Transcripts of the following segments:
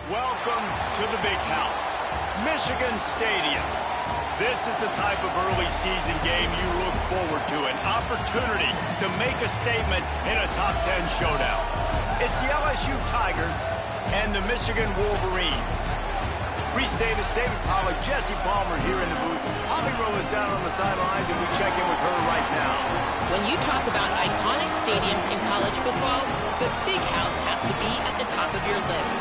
Welcome to the big house, Michigan Stadium. This is the type of early season game you look forward to, an opportunity to make a statement in a top 10 showdown. It's the LSU Tigers and the Michigan Wolverines. Reese Davis, David Pollack, Jesse Palmer here in the booth. Holly Rowe is down on the sidelines, and we check in with her right now. When you talk about iconic stadiums in college football, the Big House has to be at the top of your list.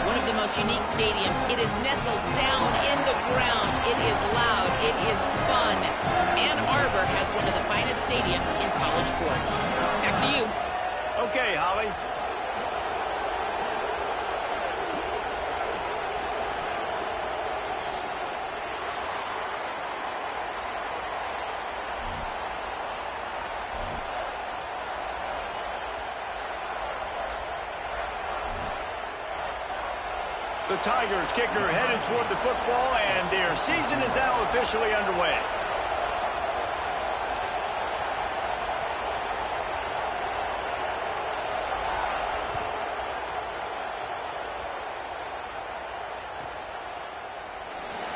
One of the most unique stadiums. It is nestled down in the ground. It is loud. It is fun. Ann Arbor has one of the finest stadiums in college sports. Back to you. Okay, Holly. The Tigers kicker headed toward the football, and their season is now officially underway.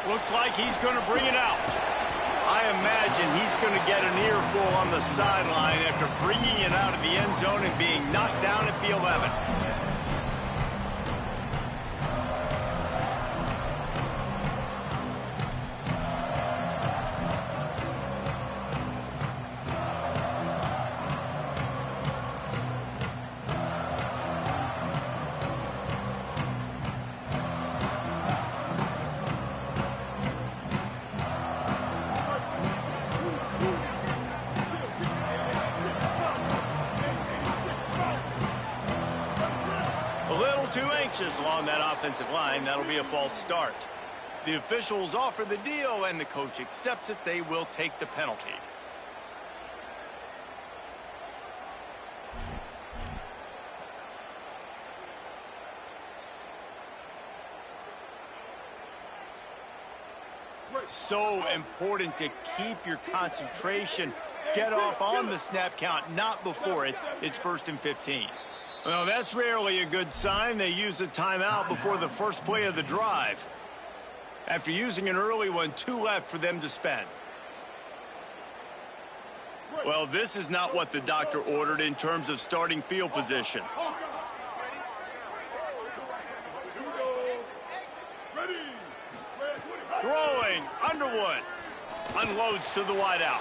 Looks like he's going to bring it out. I imagine he's going to get an earful on the sideline after bringing it out of the end zone and being knocked down at the 11. Too anxious along that offensive line. That'll be a false start. The officials offer the deal, and the coach accepts it. They will take the penalty. So important to keep your concentration. Get off on the snap count, not before it. It's 1st and 15. Well, that's rarely a good sign. They use a timeout before the first play of the drive. After using an early one, 2 left for them to spend. Well, this is not what the doctor ordered in terms of starting field position. Throwing, Underwood. Unloads to the wideout.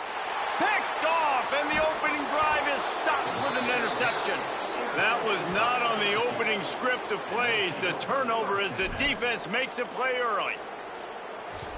Picked off, and the opening drive is stopped with an interception. That was not on the opening script of plays. The turnover as the defense makes a play early.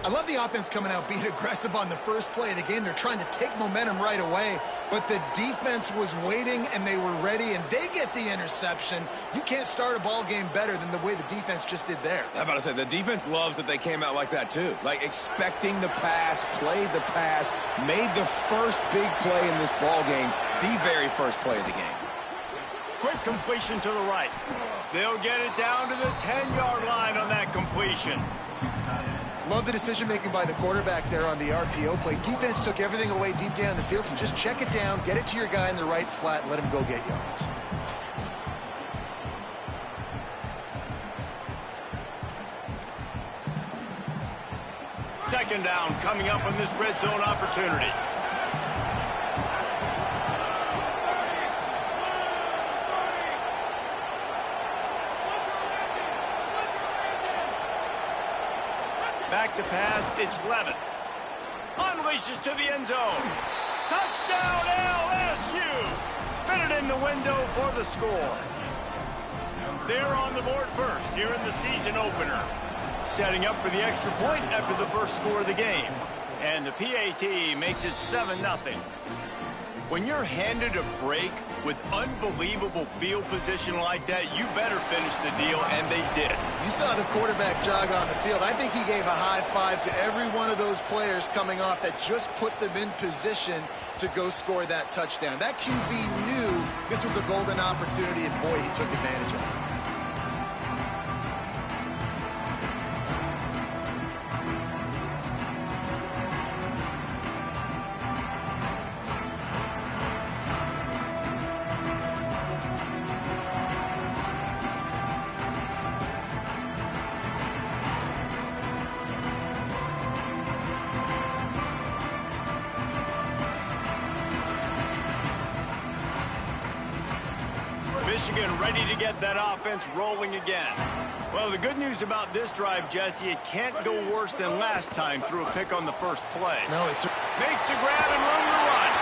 I love the offense coming out being aggressive on the first play of the game. They're trying to take momentum right away, but the defense was waiting, and they were ready, and they get the interception. You can't start a ball game better than the way the defense just did there. I'm about to say, the defense loves that they came out like that, too. Like, expecting the pass, played the pass, made the first big play in this ball game, the very first play of the game. Quick completion to the right. They'll get it down to the 10-yard line on that completion. Love the decision-making by the quarterback there on the RPO play. Defense took everything away deep down the field, so just check it down, get it to your guy in the right flat, and let him go get yards. Second down coming up on this red zone opportunity. Back to pass, it's Levin. Unleashes to the end zone. Touchdown LSU! Fitted in the window for the score. They're on the board first here in the season opener. Setting up for the extra point after the first score of the game. And the PAT makes it 7-0. When you're handed a break with unbelievable field position like that, you better finish the deal, and they did. You saw the quarterback jog on the field. I think he gave a high five to every one of those players coming off that just put them in position to go score that touchdown. That QB knew this was a golden opportunity, and boy, he took advantage of it. Michigan ready to get that offense rolling again. Well, the good news about this drive, Jesse, it can't go worse than last time through a pick on the first play. No, it's... Makes the grab and room to run.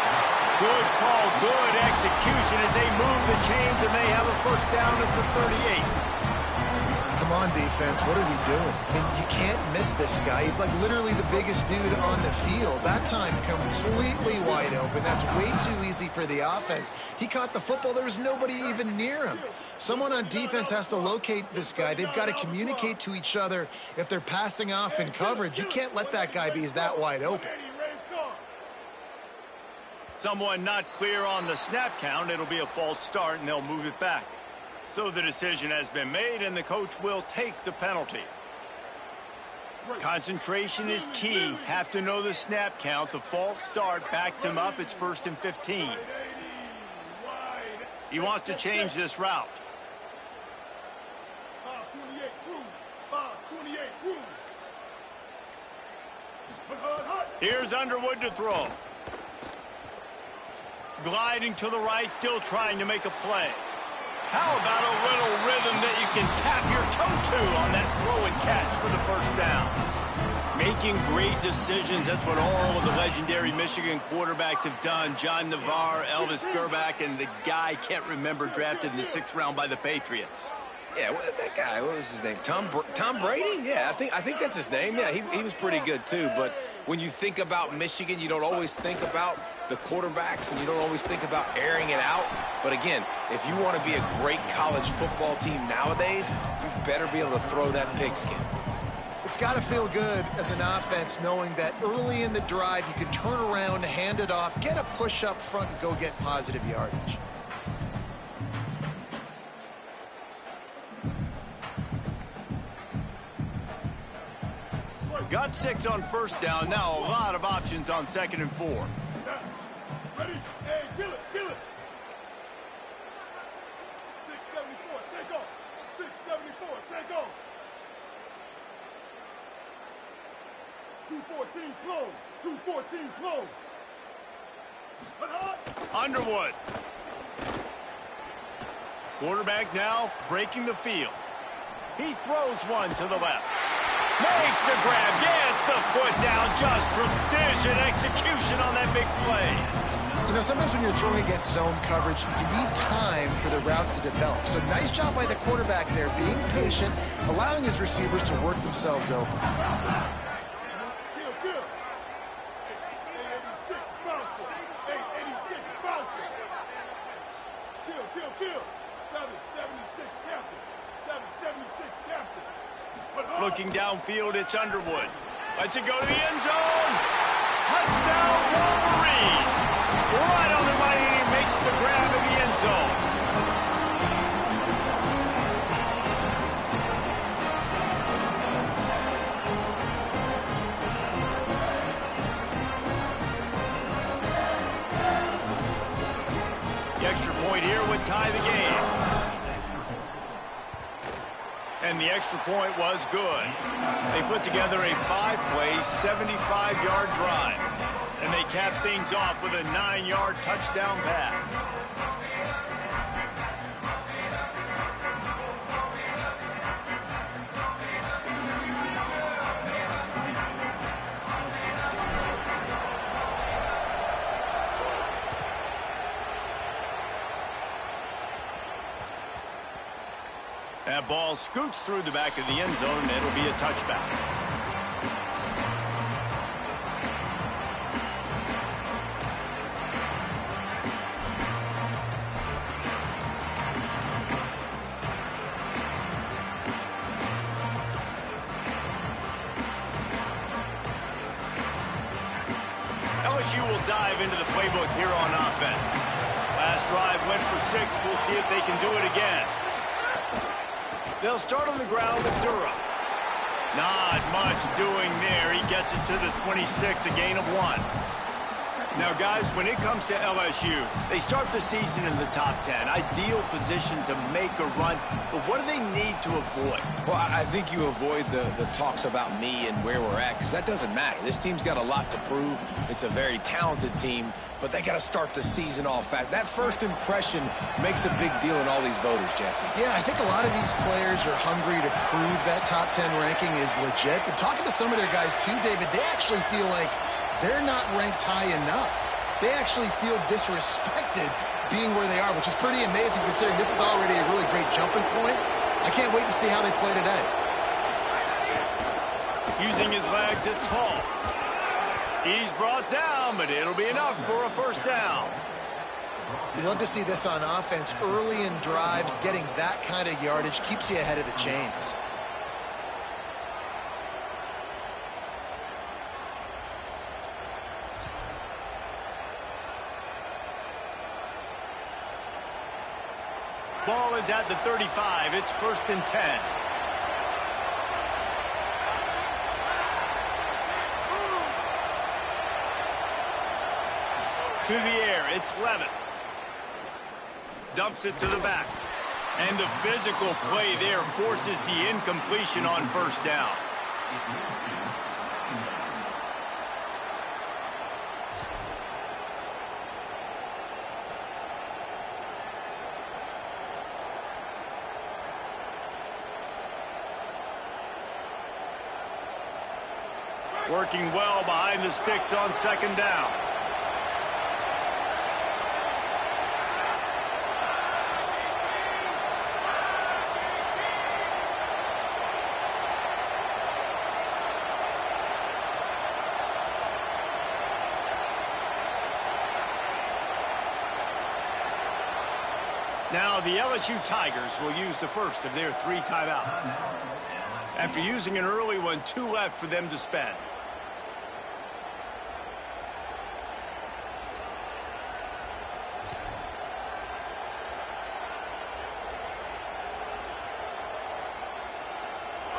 Good call, good execution as they move the chains, and they have a first down at the 38. Come on, defense. What are we doing? I mean, you can't miss this guy. He's like literally the biggest dude on the field. That time completely wide open. That's way too easy for the offense. He caught the football. There was nobody even near him. Someone on defense has to locate this guy. They've got to communicate to each other if they're passing off in coverage. You can't let that guy be that wide open. Someone not clear on the snap count. It'll be a false start, and they'll move it back. So the decision has been made, and the coach will take the penalty. Concentration is key. Have to know the snap count. The false start backs him up. It's 1st and 15. He wants to change this route. Here's Underwood to throw. Gliding to the right, still trying to make a play. How about a little rhythm that you can tap your toe to on that throw and catch for the first down? Making great decisions. That's what all of the legendary Michigan quarterbacks have done. John Navarre, Elvis Gerbach, and the guy can't remember drafted in the 6th round by the Patriots. Yeah, that guy, what was his name? Tom Brady? Yeah, I think that's his name. Yeah, he was pretty good too. But when you think about Michigan, you don't always think about the quarterbacks, and you don't always think about airing it out. But again, if you want to be a great college football team nowadays, you better be able to throw that pigskin. It's got to feel good as an offense knowing that early in the drive you can turn around, hand it off, get a push up front, and go get positive yardage. Got 6 on first down. Now a lot of options on 2nd and 4. Ready? Hey, kill it. 674, take off. 674, take off. 214 close. 214 close. Underwood. Quarterback now breaking the field. He throws one to the left. Makes the grab, gets the foot down, just precision execution on that big play. You know, sometimes when you're throwing against zone coverage, you need time for the routes to develop. So nice job by the quarterback there, being patient, allowing his receivers to work themselves open. Kill. 886 bouncer. 886 bouncer. Kill. 776 captain. 776 captain. Looking downfield, it's Underwood. Lets it go to the end zone. Touchdown, Wolverines. Right on the right, and he makes the grab in the end zone. The extra point here would tie the game. And the extra point was good. They put together a 5-play, 75-yard drive. And they capped things off with a 9-yard touchdown pass. That ball scoots through the back of the end zone, and it'll be a touchback. LSU will dive into the playbook here on offense. Last drive went for 6. We'll see if they can do it again. They'll start on the ground with Durham. Not much doing there. He gets it to the 26, a gain of 1. Now, guys, when it comes to LSU, they start the season in the top 10. Ideal position to make a run. But what do they need to avoid? Well, I think you avoid the talks about me and where we're at, because that doesn't matter. This team's got a lot to prove. It's a very talented team, but they got to start the season off fast. That first impression makes a big deal in all these voters, Jesse. Yeah, I think a lot of these players are hungry to prove that top 10 ranking is legit. But talking to some of their guys too, David, they actually feel like they're not ranked high enough. They actually feel disrespected being where they are, which is pretty amazing considering this is already a really great jumping point. I can't wait to see how they play today. Using his legs, it's Hall. He's brought down, but it'll be enough for a first down. You'd love to see this on offense. Early in drives, getting that kind of yardage keeps you ahead of the chains. Ball is at the 35. It's 1st and 10. To the air, it's Levin. Dumps it to the back. And the physical play there forces the incompletion on first down. Working well behind the sticks on 2nd down. Now the LSU Tigers will use the first of their 3 timeouts. After using an early one, 2 left for them to spend.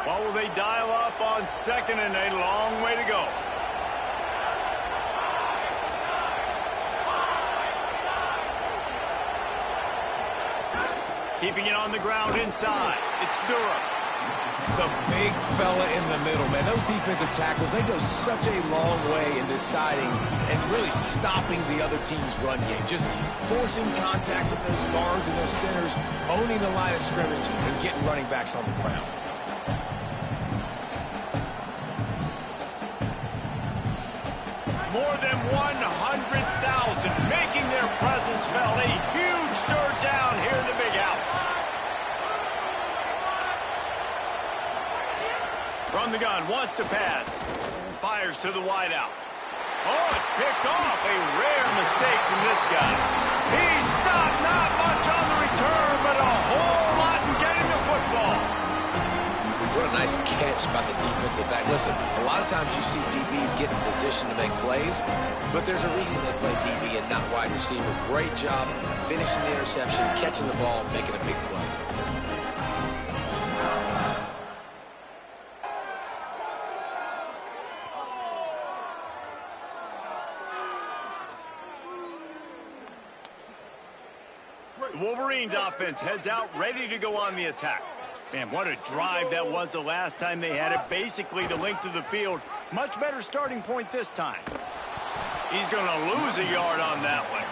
What will they dial up on 2nd and a long way to go? Keeping it on the ground inside. It's Durham. The big fella in the middle, man. Those defensive tackles, they go such a long way in deciding and really stopping the other team's run game. Just forcing contact with those guards and those centers, owning the line of scrimmage, and getting running backs on the ground. More than 100,000 making their presence felt. A huge third down here in the big house. From the gun, wants to pass. Fires to the wideout. Oh, it's picked off. A rare mistake from this guy. He stopped, not much on the return, but a whole lot in getting the football. What a nice catch by the defensive back. Listen, a lot of times you see DBs get in position to make plays, but there's a reason they play DB and not wide receiver. Great job finishing the interception, catching the ball, making a big play. The Wolverines offense heads out, ready to go on the attack. Man, what a drive that was the last time they had it. Basically the length of the field. Much better starting point this time. He's going to lose a yard on that one.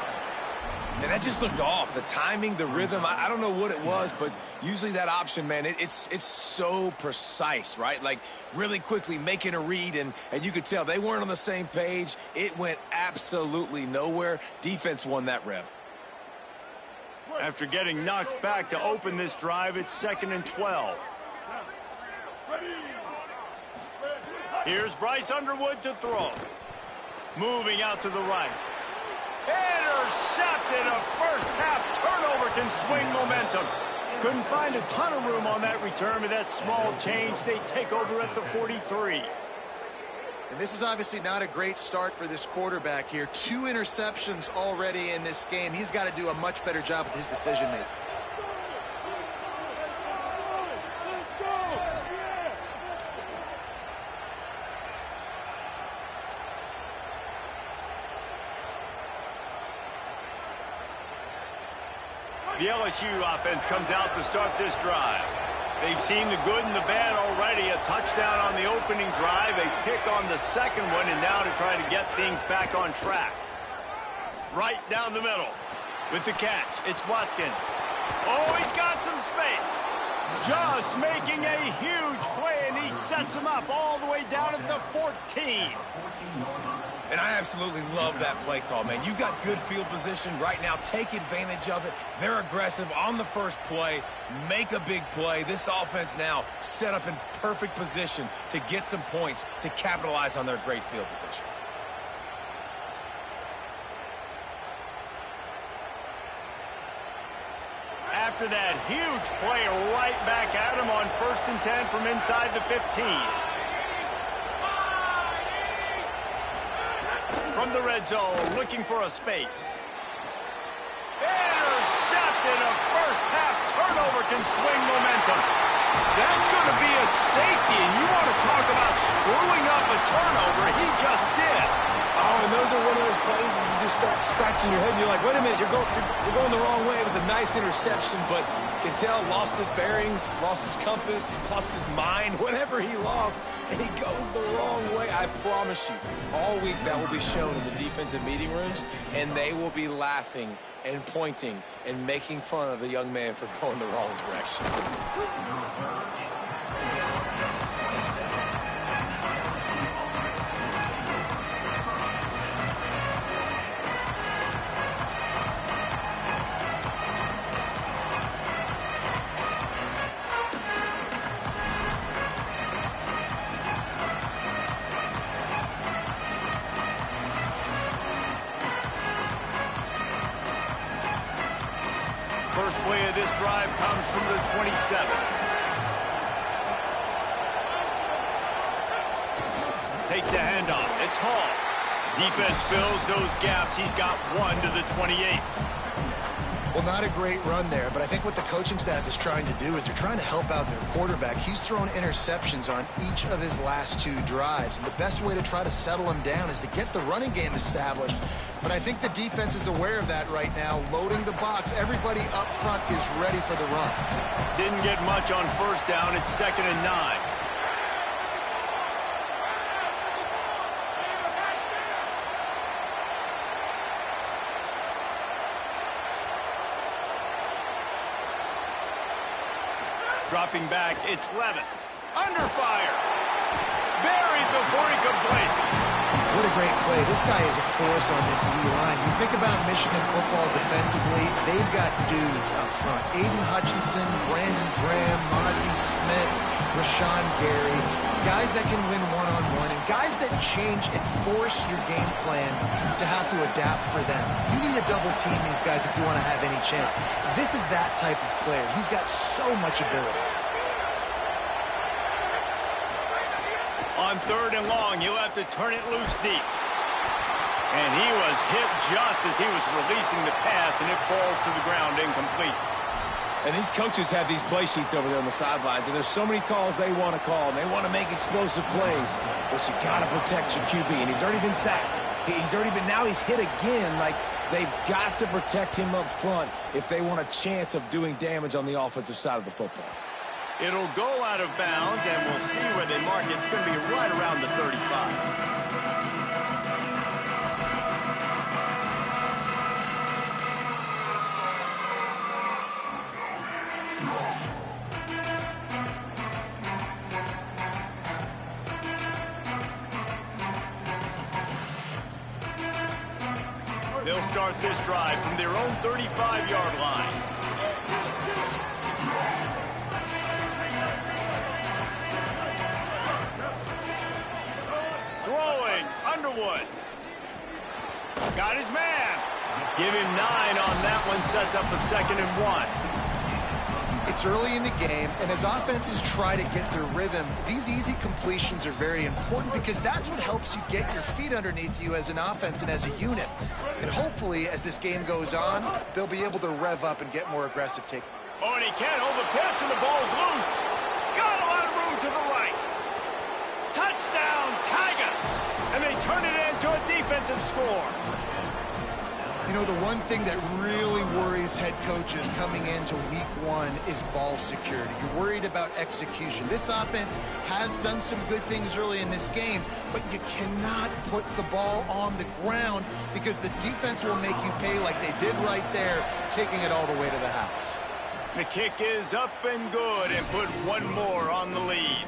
And that just looked off. The timing, the rhythm, I don't know what it was, but usually that option, man, it's so precise, right? Like really quickly making a read, and you could tell they weren't on the same page. It went absolutely nowhere. Defense won that rep. After getting knocked back to open this drive, it's 2nd and 12. Here's Bryce Underwood to throw. Moving out to the right. Intercepted. A first-half turnover can swing momentum. Couldn't find a ton of room on that return, but that small change, they take over at the 43. And this is obviously not a great start for this quarterback here. 2 interceptions already in this game. He's got to do a much better job with his decision-making. The LSU offense comes out to start this drive. They've seen the good and the bad already. A touchdown on the opening drive, a pick on the second one, and now to try to get things back on track. Right down the middle with the catch. It's Watkins. Oh, he's got some space. Just making a huge play, and he sets him up all the way down at the 14. And I absolutely love that play call, man. You've got good field position right now. Take advantage of it. They're aggressive on the first play. Make a big play. This offense now set up in perfect position to get some points to capitalize on their great field position. After that huge play, right back at him on 1st and 10 from inside the 15. From the red zone, looking for a space. Intercepted. A first-half turnover can swing momentum. That's going to be a safety, and you want to talk about screwing up a turnover. He just did. Oh, and those are one of those plays where you just start scratching your head, and you're like, wait a minute, you're going the wrong way. It was a nice interception, but can tell lost his bearings, lost his compass, lost his mind, whatever he lost, and he goes the wrong way. I promise you, all week that will be shown in the defensive meeting rooms, and they will be laughing and pointing and making fun of the young man for going the wrong direction. First play of this drive comes from the 27. Takes the handoff. It's Hall. Defense fills those gaps. He's got one to the 28. Well, not a great run there, but I think what the coaching staff is trying to do is they're trying to help out their quarterback. He's thrown interceptions on each of his last 2 drives, and the best way to try to settle him down is to get the running game established. But I think the defense is aware of that right now, loading the box. Everybody up front is ready for the run. Didn't get much on first down. It's 2nd and 9. Dropping back, it's Levitt. Under fire. Buried before he could blink. What a great play. This guy is a force on this D-line. You think about Michigan football defensively, they've got dudes up front. Aiden Hutchinson, Brandon Graham, Mozzie Smith, Rashawn Gary. Guys that can win one-on-one and guys that change and force your game plan to have to adapt for them. You need to double team these guys if you want to have any chance. This is that type of player. He's got so much ability. On 3rd and long, he'll have to turn it loose deep. And he was hit just as he was releasing the pass, and it falls to the ground incomplete. And these coaches have these play sheets over there on the sidelines, and there's so many calls they want to call, and they want to make explosive plays, but you got to protect your QB, and he's already been sacked. Now he's hit again. Like, they've got to protect him up front if they want a chance of doing damage on the offensive side of the football. It'll go out of bounds, and we'll see where they mark it. It's going to be right around the 35. They'll start this drive from their own 35-yard line. Throwing, Underwood. Got his man. Give him 9 on that one, sets up a 2nd and 1. It's early in the game, and as offenses try to get their rhythm, these easy completions are very important because that's what helps you get your feet underneath you as an offense and as a unit. And hopefully, as this game goes on, they'll be able to rev up and get more aggressive taking. Oh, and he can't hold the pitch, and the ball's loose. Got a lot of room to the right. Touchdown, Tigers! And they turn it into a defensive score. You know, the one thing that really worries head coaches coming into week one is ball security. You're worried about execution. This offense has done some good things early in this game, but you cannot put the ball on the ground because the defense will make you pay like they did right there, taking it all the way to the house. The kick is up and good and put one more on the lead.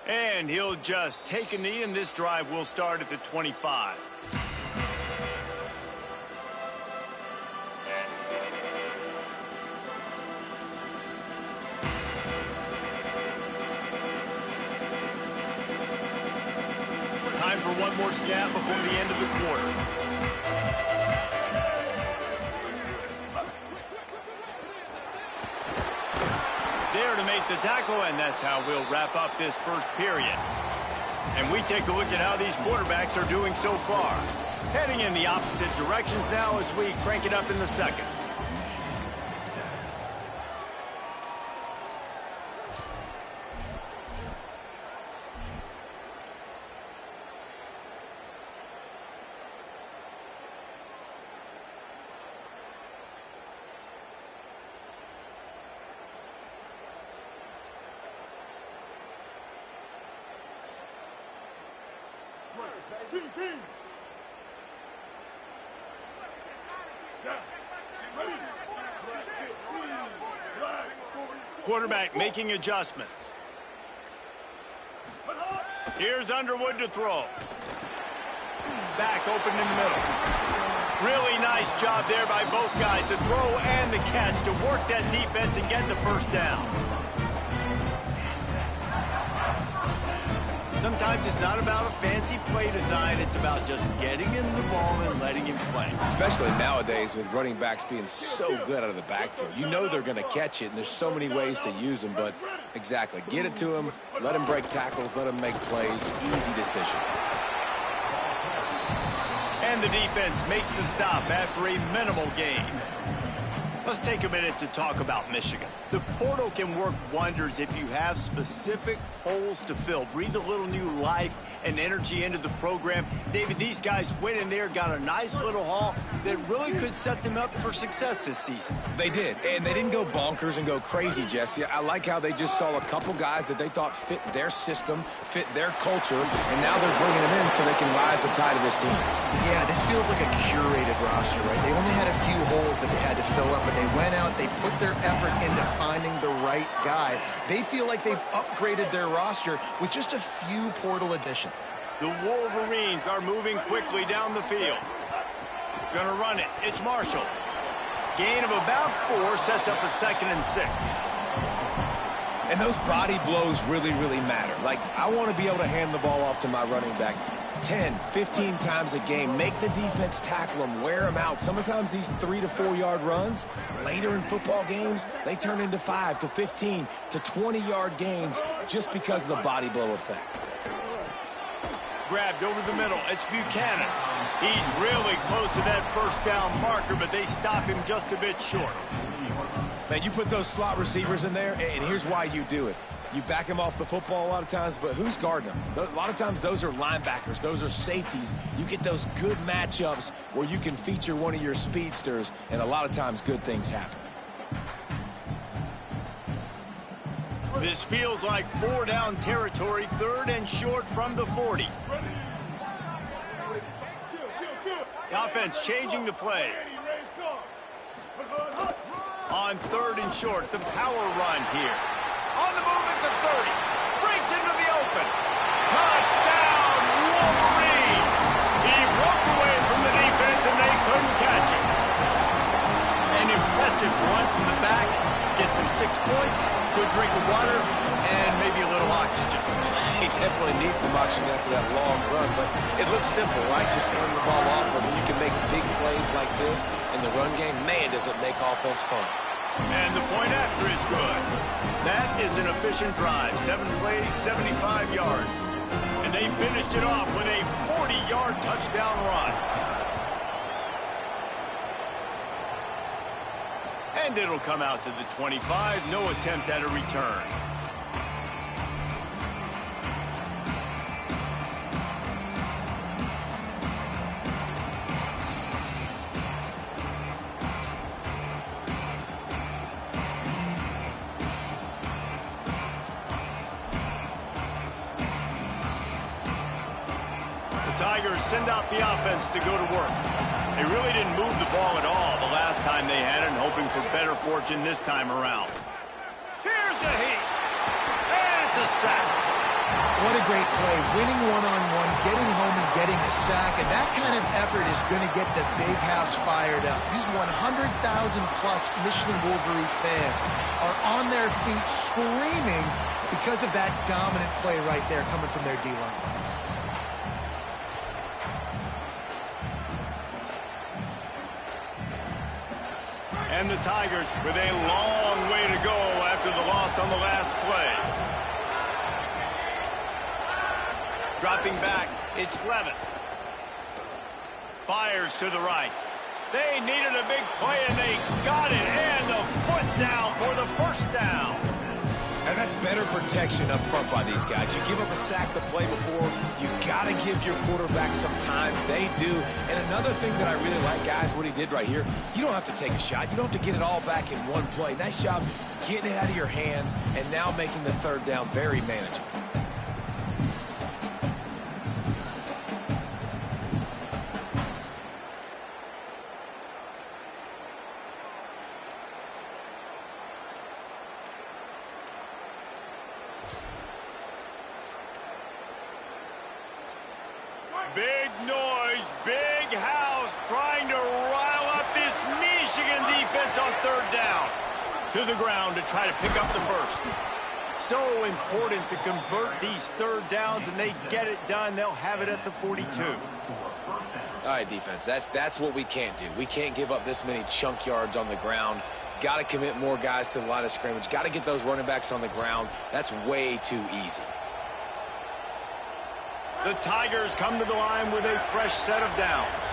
And he'll just take a knee, and this drive will start at the 25. Time for one more snap before the end of the quarter. There to make the tackle, and that's how we'll wrap up this first period. And we take a look at how these quarterbacks are doing so far. Heading in the opposite directions now as we crank it up in the second. Quarterback making adjustments. Here's Underwood to throw. Back open in the middle. Really nice job there by both guys to throw and the catch to work that defense and get the first down. Sometimes it's not about a fancy play design. It's about just getting him the ball and letting him play. Especially nowadays with running backs being so good out of the backfield. You know they're going to catch it, and there's so many ways to use them. But exactly, get it to them, let them break tackles, let them make plays. Easy decision. And the defense makes the stop after a minimal gain. Let's take a minute to talk about Michigan. The portal can work wonders if you have specific holes to fill. Breathe a little new life and energy into the program. David, these guys went in there, got a nice little haul that really could set them up for success this season. They did, and they didn't go bonkers and go crazy, Jesse. I like how they just saw a couple guys that they thought fit their system, fit their culture, and now they're bringing them in so they can rise the tide of this team. Yeah, this feels like a curated roster, right? They only had a few holes that they had to fill up, but they went out, they put their effort into finding the right guy. They feel like they've upgraded their roster with just a few portal additions. The Wolverines are moving quickly down the field. Gonna run it. It's Marshall. Gain of about 4 sets up a 2nd and 6. And those body blows really, really matter. Like, I want to be able to hand the ball off to my running back 10, 15 times a game. Make the defense tackle them, wear them out. Sometimes these 3 to 4 yard runs, later in football games, they turn into 5 to 15 to 20 yard gains just because of the body blow effect. Grabbed over the middle. It's Buchanan. He's really close to that first down marker, but they stop him just a bit short. Man, you put those slot receivers in there, and here's why you do it. You back them off the football a lot of times, but who's guarding them? A lot of times those are linebackers. Those are safeties. You get those good matchups where you can feature one of your speedsters, and a lot of times good things happen. This feels like 4 down territory, 3rd and short from the 40. The offense changing the play. On 3rd and short, the power run here. On the move at the 30. Breaks into the open. Touchdown, Wolverines! He broke away from the defense and they couldn't catch him. An impressive run from the back. Gets him 6 points, good drink of water, and maybe a little oxygen. He definitely needs some oxygen after that long run, but it looks simple, right? Just hand the ball off, but when you can make big plays like this in the run game, man, does it make offense fun. And the point after is good. That is an efficient drive. 7 plays, 75 yards. And they finished it off with a 40-yard touchdown run. And it'll come out to the 25. No attempt at a return. Tigers send out the offense to go to work. They really didn't move the ball at all the last time they had it, hoping for better fortune this time around. Here's a heat. And it's a sack. What a great play. Winning one-on-one, getting home and getting a sack, and that kind of effort is going to get the big house fired up. These 100,000-plus Michigan Wolverine fans are on their feet screaming because of that dominant play right there coming from their D-line. And the Tigers with a long way to go after the loss on the last play. Dropping back, it's Levitt. Fires to the right. They needed a big play, and they got it. And the foot down for the first down. And that's better protection up front by these guys. You give up a sack the play before, you got to give your quarterback some time. They do. And another thing that I really like, guys, what he did right here, you don't have to take a shot. You don't have to get it all back in one play. Nice job getting it out of your hands and now making the third down very manageable. Big noise, big house, trying to rile up this Michigan defense on third down. To the ground to try to pick up the first. So important to convert these third downs, and they get it done. They'll have it at the 42. All right, defense, that's what we can't do. We can't give up this many chunk yards on the ground. Got to commit more guys to the line of scrimmage. Got to get those running backs on the ground. That's way too easy. The Tigers come to the line with a fresh set of downs.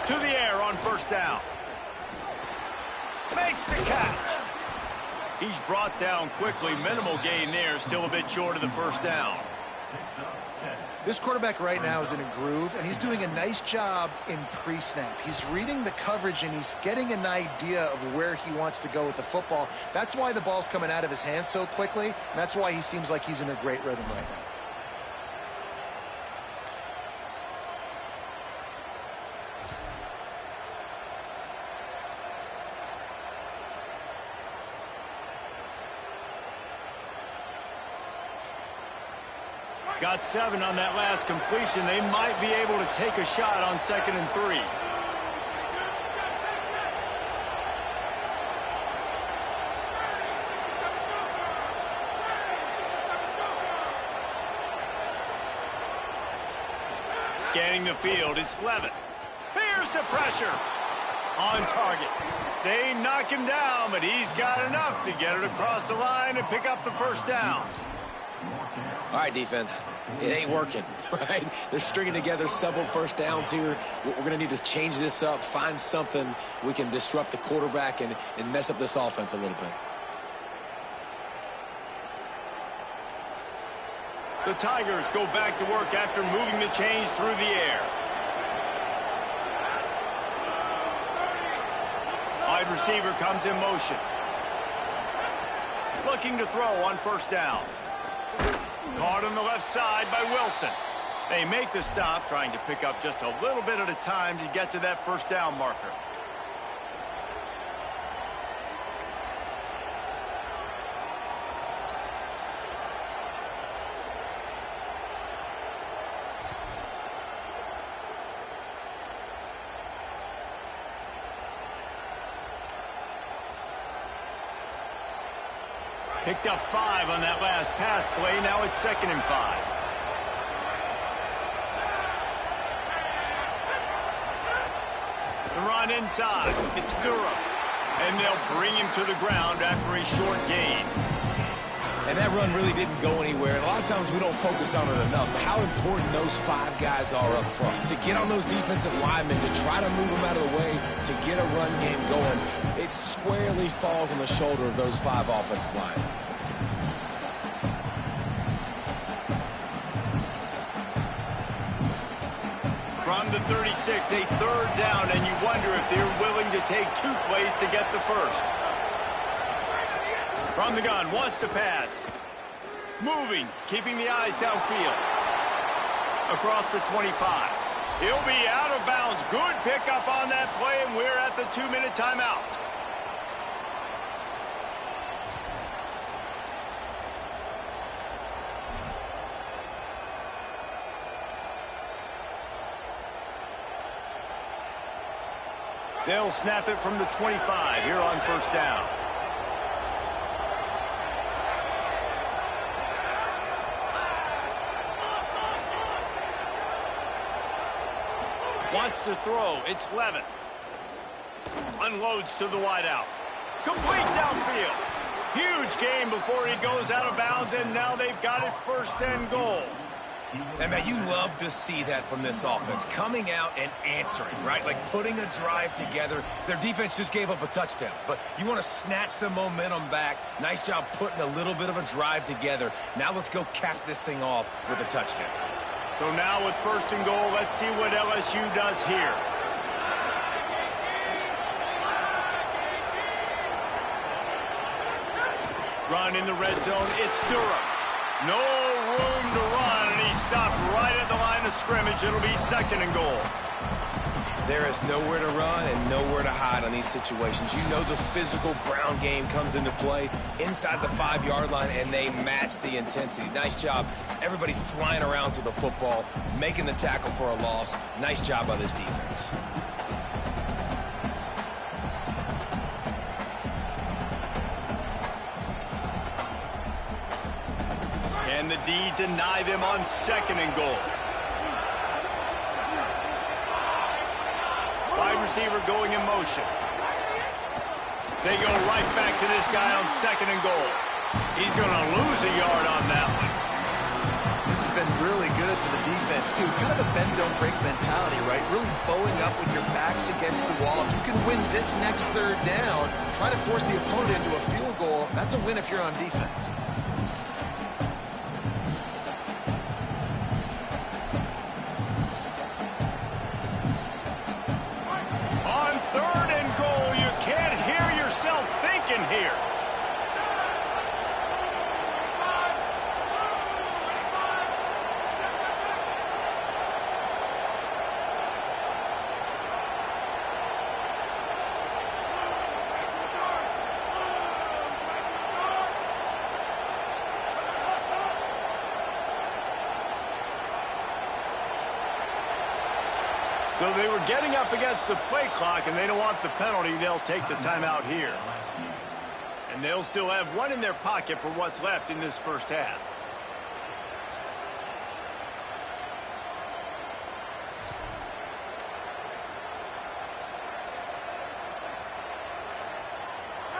To the air on first down. Makes the catch. He's brought down quickly. Minimal gain there. Still a bit short of the first down. This quarterback right now is in a groove, and he's doing a nice job in pre-snap. He's reading the coverage, and he's getting an idea of where he wants to go with the football. That's why the ball's coming out of his hands so quickly, and that's why he seems like he's in a great rhythm right now. Got 7 on that last completion. They might be able to take a shot on 2nd and 3. Scanning the field, it's Levitt. Here's the pressure. On target. They knock him down, but he's got enough to get it across the line and pick up the first down. All right, defense, it ain't working, right? They're stringing together several first downs here. We're going to need to change this up, find something we can disrupt the quarterback and mess up this offense a little bit. The Tigers go back to work after moving the chains through the air. Wide receiver comes in motion. Looking to throw on first down. Caught on the left side by Wilson. They make the stop, trying to pick up just a little bit at a time to get to that first down marker. Picked up 5 on that last pass play. Now it's 2nd and 5. Run inside. It's Durham. And they'll bring him to the ground after a short gain. And that run really didn't go anywhere. And a lot of times we don't focus on it enough. But how important those 5 guys are up front. To get on those defensive linemen, to try to move them out of the way, to get a run game going, it squarely falls on the shoulder of those 5 offensive linemen. From the 36, a third down, and you wonder if they're willing to take 2 plays to get the first. From the gun, wants to pass. Moving, keeping the eyes downfield. Across the 25. He'll be out of bounds. Good pickup on that play, and we're at the 2-minute timeout. They'll snap it from the 25 here on first down. Wants to throw. It's Levin. Unloads to the wideout. Complete downfield. Huge gain before he goes out of bounds, and now they've got it first and goal. And, man, you love to see that from this offense. Coming out and answering, right? Like putting a drive together. Their defense just gave up a touchdown. But you want to snatch the momentum back. Nice job putting a little bit of a drive together. Now let's go cap this thing off with a touchdown. So now with first and goal, let's see what LSU does here. Run in the red zone. It's Durham. No room to run, and he stopped right at the line of scrimmage. It'll be second and goal. There is nowhere to run and nowhere to hide on these situations. You know the physical ground game comes into play inside the 5-yard line, and they match the intensity. Nice job. Everybody flying around to the football, making the tackle for a loss. Nice job by this defense. And the D deny them on second and goal. Wide receiver going in motion. They go right back to this guy on second and goal. He's going to lose a yard on that one. This has been really good for the defense, too. It's kind of a bend-don't-break mentality, right? Really bowing up with your backs against the wall. If you can win this next third down, try to force the opponent into a field goal. That's a win if you're on defense. Here. So they were getting up against the play clock, and they don't want the penalty. They'll take the timeout here. And they'll still have one in their pocket for what's left in this first half.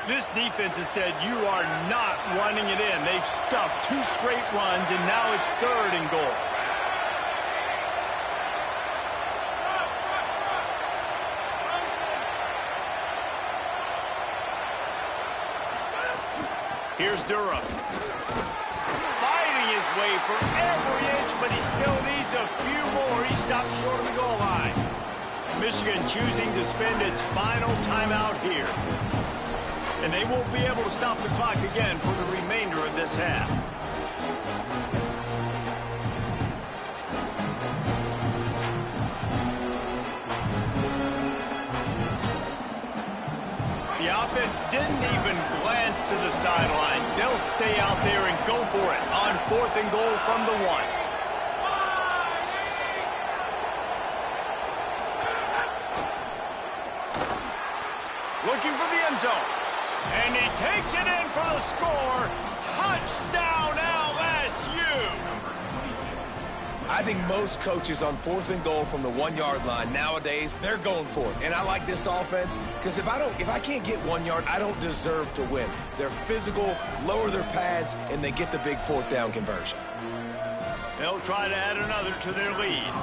This defense has said you are not running it in. They've stuffed 2 straight runs, and now it's third and goal. Here's Durham. Fighting his way for every inch, but he still needs a few more. He stopped short of the goal line. Michigan choosing to spend its final timeout here. And they won't be able to stop the clock again for the remainder of this half. The offense didn't even glance to the sidelines. They'll stay out there and go for it on fourth and goal from the 1. Looking for the end zone. And he takes it in for the score. Touchdown, LSU! I think most coaches on 4th and goal from the 1-yard line nowadays, they're going for it. And I like this offense because if I can't get 1 yard, I don't deserve to win. They're physical, lower their pads, and they get the big 4th down conversion. They'll try to add another to their lead.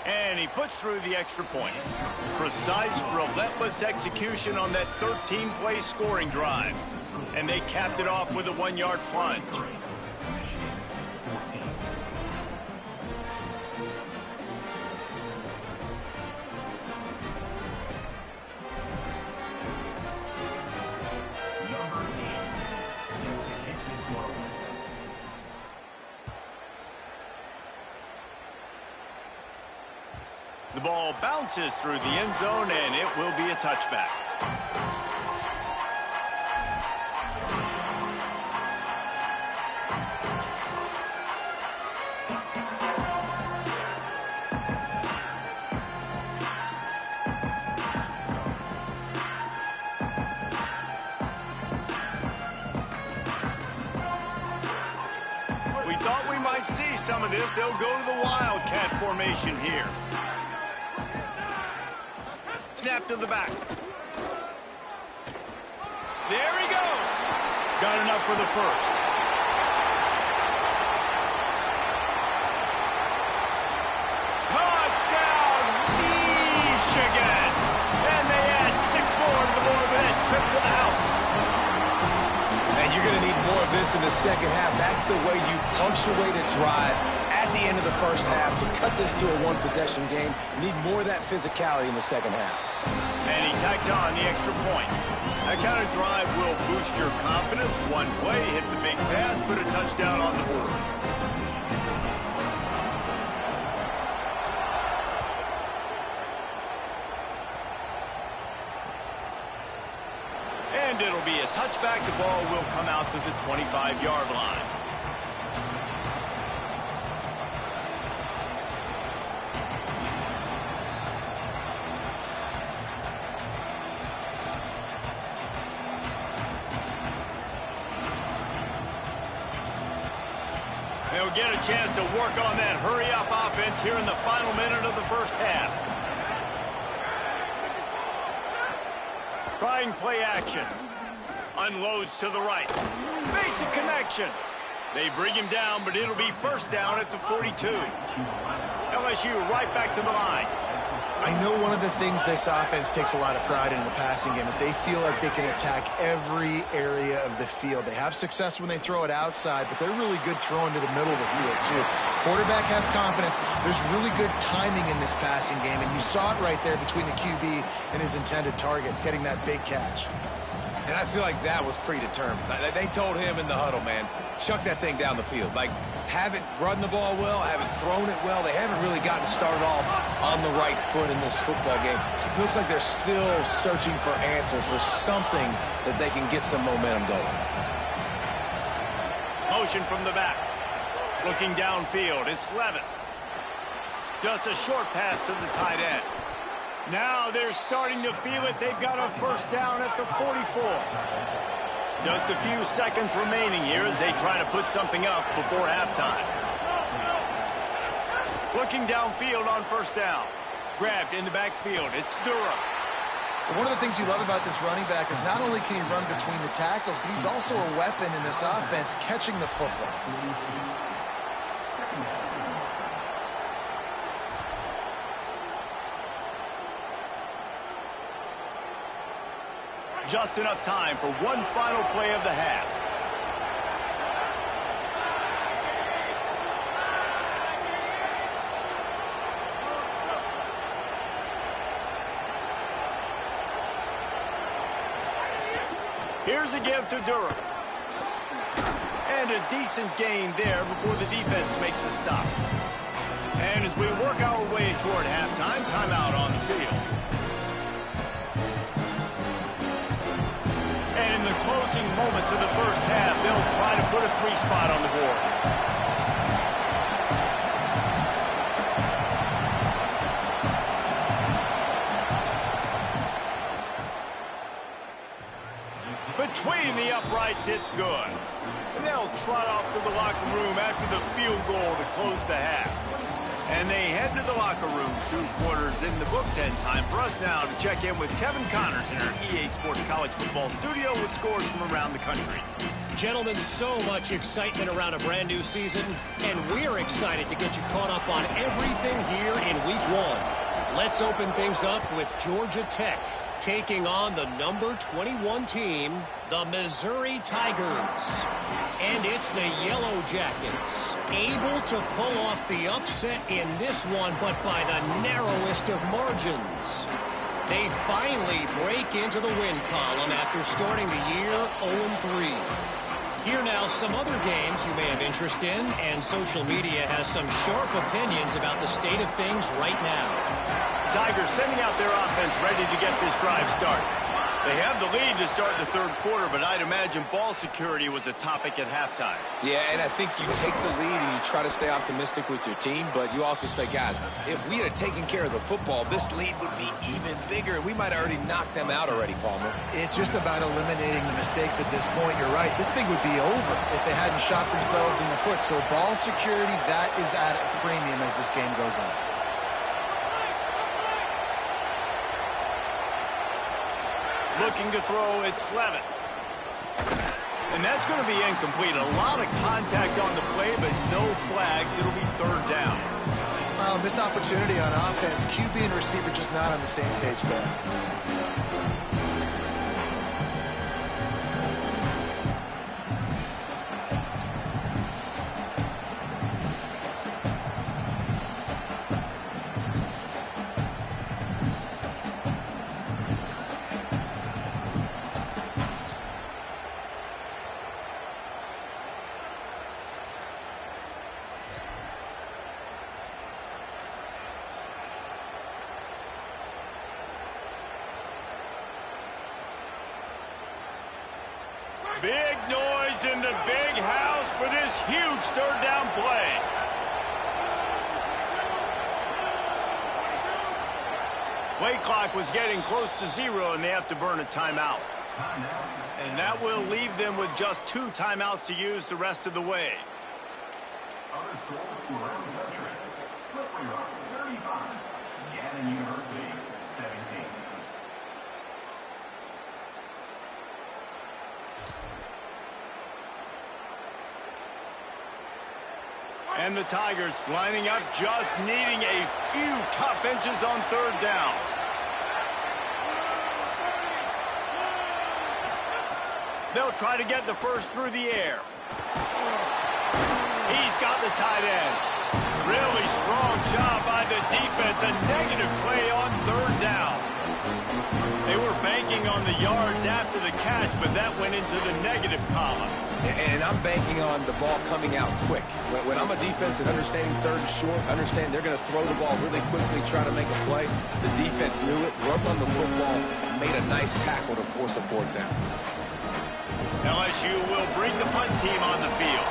And he puts through the extra point. Precise, relentless execution on that 13-play scoring drive. And they capped it off with a 1-yard plunge. The ball bounces through the end zone, and it will be a touchback. We thought we might see some of this. They'll go to the Wildcat formation here. Snap to the back. There he goes. Got enough for the first. Touchdown, Michigan. And they add 6 more to the board with that trip to the house. And you're going to need more of this in the second half. That's the way you punctuate a drive at the end of the first half to cut this to a 1-possession game. You need more of that physicality in the second half. And he tacked on the extra point. That kind of drive will boost your confidence. One play, hit the big pass, put a touchdown on the board. And it'll be a touchback. The ball will come out to the 25-yard line. They'll get a chance to work on that hurry-up offense here in the final minute of the first half. Trying play action. Unloads to the right. Makes a connection. They bring him down, but it'll be first down at the 42. LSU right back to the line. I know one of the things this offense takes a lot of pride in the passing game is they feel like they can attack every area of the field. They have success when they throw it outside, but they're really good throwing to the middle of the field, too. Quarterback has confidence. There's really good timing in this passing game, and you saw it right there between the QB and his intended target, getting that big catch. And I feel like that was predetermined. They told him in the huddle, man, chuck that thing down the field. Like, haven't run the ball well, haven't thrown it well. They haven't really gotten started off on the right foot in this football game. It looks like they're still searching for answers, for something that they can get some momentum going. Motion from the back. Looking downfield, it's Levin. Just a short pass to the tight end. Now they're starting to feel it. They've got a first down at the 44. Just a few seconds remaining here as they try to put something up before halftime. Looking downfield on first down. Grabbed in the backfield. It's Durham. One of the things you love about this running back is not only can he run between the tackles, but he's also a weapon in this offense catching the football. Just enough time for one final play of the half. Here's a give to Durham. And a decent gain there before the defense makes the stop. And as we work our way toward halftime, timeout on the field. And in the closing moments of the first half, they'll try to put a 3-spot on the board. highlights, it's good. And they'll trot off to the locker room after the field goal to close the half. And they head to the locker room, 2 quarters in the books, and time for us now to check in with Kevin Connors in our EA Sports College Football studio with scores from around the country. Gentlemen, so much excitement around a brand new season, and we're excited to get you caught up on everything here in Week 1. Let's open things up with Georgia Tech taking on the number 21 team, the Missouri Tigers. And it's the Yellow Jackets, able to pull off the upset in this one, but by the narrowest of margins. They finally break into the win column after starting the year 0-3. Here now, some other games you may have interest in, and social media has some sharp opinions about the state of things right now. Tigers sending out their offense ready to get this drive started. They have the lead to start the 3rd quarter, but I'd imagine ball security was a topic at halftime. Yeah, and I think you take the lead and you try to stay optimistic with your team, but you also say, guys, if we had taken care of the football, this lead would be even bigger, and we might have already knocked them out already, Palmer. It's just about eliminating the mistakes at this point. You're right. This thing would be over if they hadn't shot themselves in the foot. So ball security, that is at a premium as this game goes on. Looking to throw, it's Levitt. And that's going to be incomplete. A lot of contact on the play, but no flags. It'll be 3rd down. Missed opportunity on offense. QB and receiver just not on the same page there. Big noise in the big house for this huge 3rd down play. Play clock was getting close to 0, and they have to burn a timeout. And that will leave them with just 2 timeouts to use the rest of the way. Other schools around the country. Slippery Rock, 35. Gannon University, 17. And the Tigers lining up, just needing a few tough inches on 3rd down. They'll try to get the first through the air. He's got the tight end. Really strong job by the defense. A negative play on 3rd down. They were banking on the yards after the catch, but that went into the negative column. And I'm banking on the ball coming out quick. When I'm a defense and understanding 3rd and short, understand they're going to throw the ball really quickly, try to make a play. The defense knew it, worked on the football, made a nice tackle to force a 4th down. LSU will bring the punt team on the field.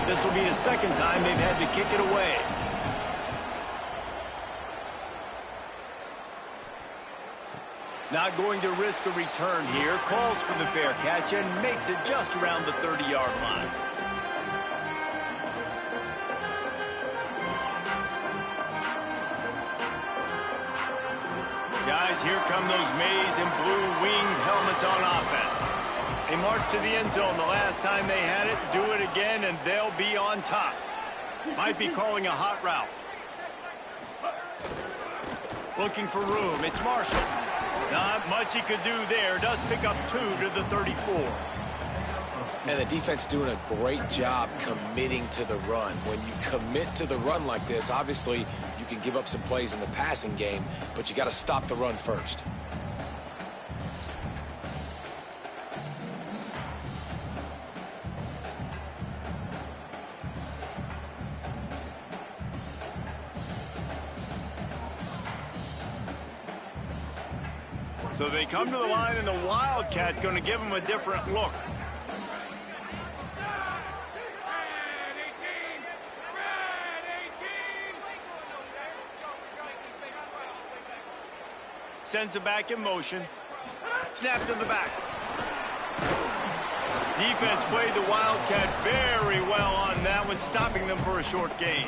This will be the 2nd time they've had to kick it away. Not going to risk a return here. Calls for the fair catch and makes it just around the 30-yard line. Guys, here come those maize and blue winged helmets on offense. They march to the end zone the last time they had it, do it again, and they'll be on top. Might be calling a hot route. Looking for room. It's Marshall. Not much he could do there. Does pick up 2 to the 34. And the defense doing a great job committing to the run. When you commit to the run like this, obviously you can give up some plays in the passing game, but you got to stop the run first. So they come to the line, and the Wildcat going to give them a different look. Sends it back in motion. Snap to the back. Defense played the Wildcat very well on that one, stopping them for a short gain.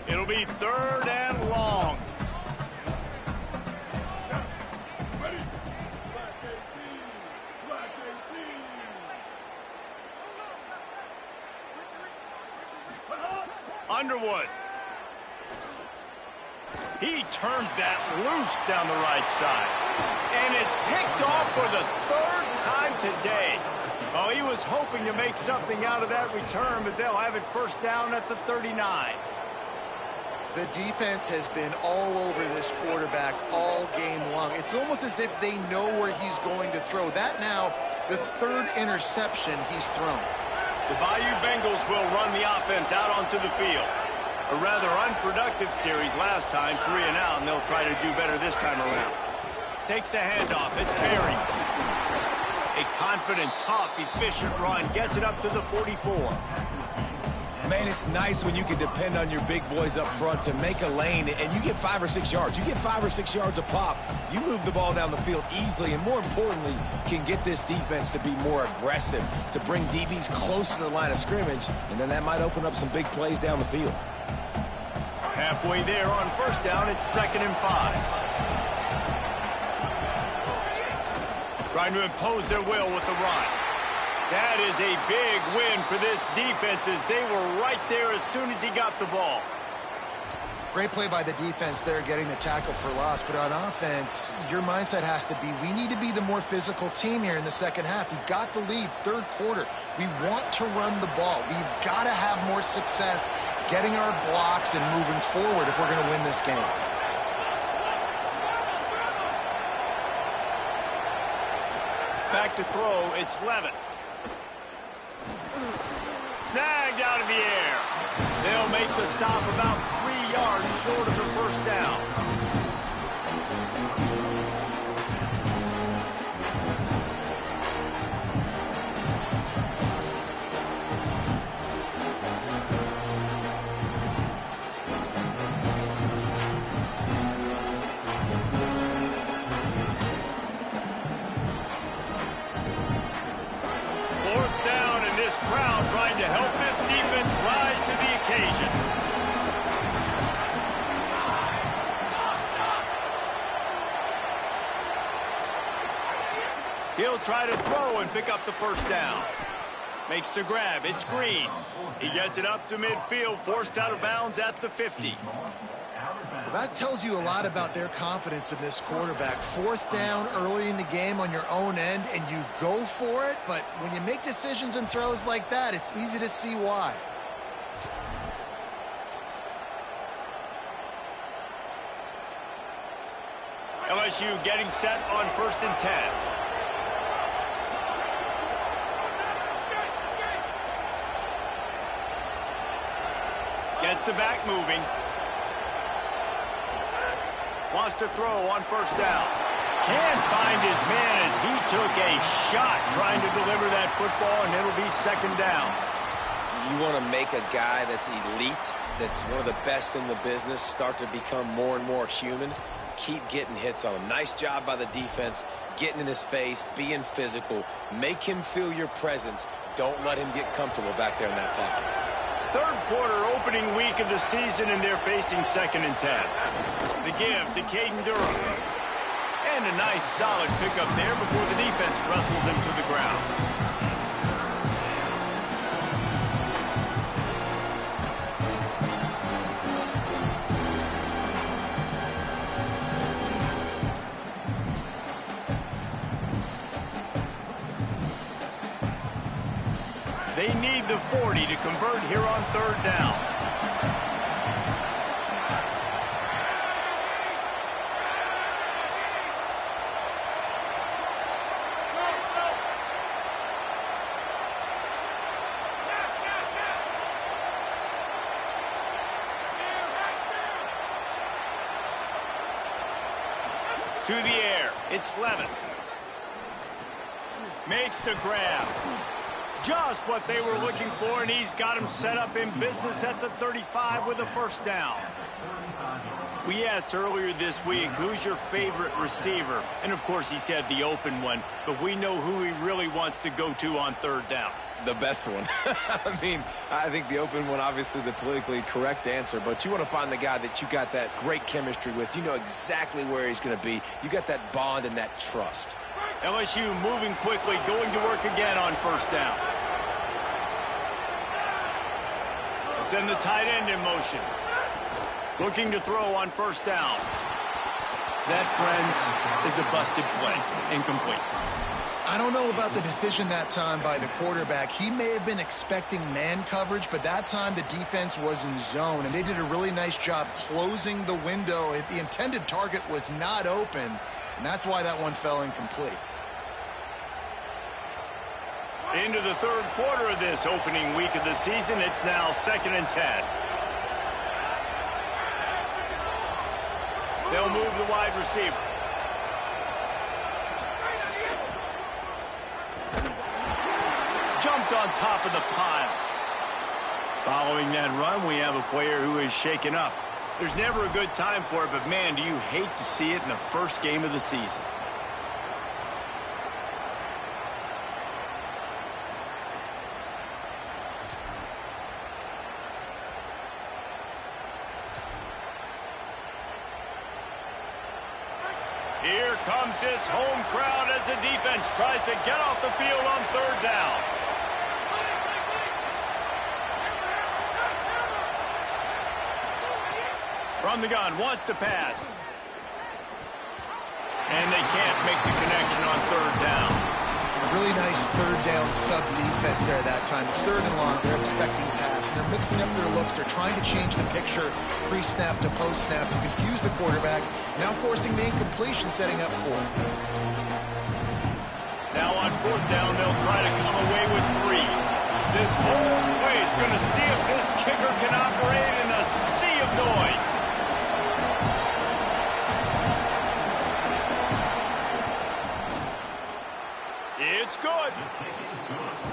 It'll be 3rd and long. Ready? Black 18. Black 18. Underwood. He turns that loose down the right side. And it's picked off for the 3rd time today. Oh, he was hoping to make something out of that return, but they'll have it 1st down at the 39. The defense has been all over this quarterback all game long. It's almost as if they know where he's going to throw. That now, the 3rd interception he's thrown. The Bayou Bengals will run the offense out onto the field. A rather unproductive series last time, 3 and out, and they'll try to do better this time around. Takes the handoff. It's Perry. A confident, tough, efficient run. Gets it up to the 44. Man, it's nice when you can depend on your big boys up front to make a lane, and you get 5 or 6 yards. You get 5 or 6 yards a pop. You move the ball down the field easily, and more importantly, can get this defense to be more aggressive, to bring DBs close to the line of scrimmage, and then that might open up some big plays down the field. Halfway there on 1st down, it's 2nd and 5. Trying to impose their will with the run. That is a big win for this defense as they were right there as soon as he got the ball. Great play by the defense there, getting the tackle for loss. But on offense, your mindset has to be, we need to be the more physical team here in the 2nd half. We've got the lead, 3rd quarter. We want to run the ball. We've got to have more success getting our blocks and moving forward if we're going to win this game. Back to throw, it's Levitt. Snagged out of the air. They'll make the stop about 3 yards short of the 1st down. Crowd trying to help this defense rise to the occasion. He'll try to throw and pick up the 1st down. Makes the grab. It's Green. He gets it up to midfield, forced out of bounds at the 50. Well, that tells you a lot about their confidence in this quarterback. 4th down early in the game on your own end, and you go for it, but when you make decisions and throws like that, it's easy to see why. LSU getting set on 1st and 10. Gets the back moving. Wants to throw on 1st down. Can't find his man as he took a shot trying to deliver that football, and it'll be 2nd down. You want to make a guy that's elite, that's one of the best in the business, start to become more and more human. Keep getting hits on him. Nice job by the defense, getting in his face, being physical. Make him feel your presence. Don't let him get comfortable back there in that pocket. 3rd quarter opening week of the season, and they're facing 2nd and 10. The give to Caden Durham. And a nice solid pickup there before the defense wrestles him to the ground. They need the 40 to convert here on 3rd down. To the air. It's Levin. Makes the grab. Just what they were looking for, and he's got him set up in business at the 35 with a first down. We asked earlier this week, who's your favorite receiver? And, of course, he said the open one, but we know who he really wants to go to on third down. The best one. I mean, I think the open one, obviously the politically correct answer, but you want to find the guy that you got that great chemistry with. You know exactly where he's going to be. You got that bond and that trust. LSU moving quickly, going to work again on first down. Send the tight end in motion. Looking to throw on first down. That, friends, is a busted play. Incomplete. I don't know about the decision that time by the quarterback. He may have been expecting man coverage, but that time the defense was in zone, and they did a really nice job closing the window. The intended target was not open, and that's why that one fell incomplete. Into the third quarter of this opening week of the season, it's now 2nd and 10. They'll move the wide receiver. Jumped on top of the pile. Following that run, we have a player who is shaken up. There's never a good time for it, but man, do you hate to see it in the first game of the season. Here comes this home crowd as the defense tries to get off the field on third down. From the gun, wants to pass. And they can't make the connection on third down. A really nice third down sub defense there that time. It's third and long. They're expecting pass, and they're mixing up their looks. They're trying to change the picture pre-snap to post-snap and confuse the quarterback, now forcing the incompletion, setting up fourth. Now on fourth down, they'll try to come away with 3. This whole play is going to see if this kicker can operate in a sea of noise. It's good.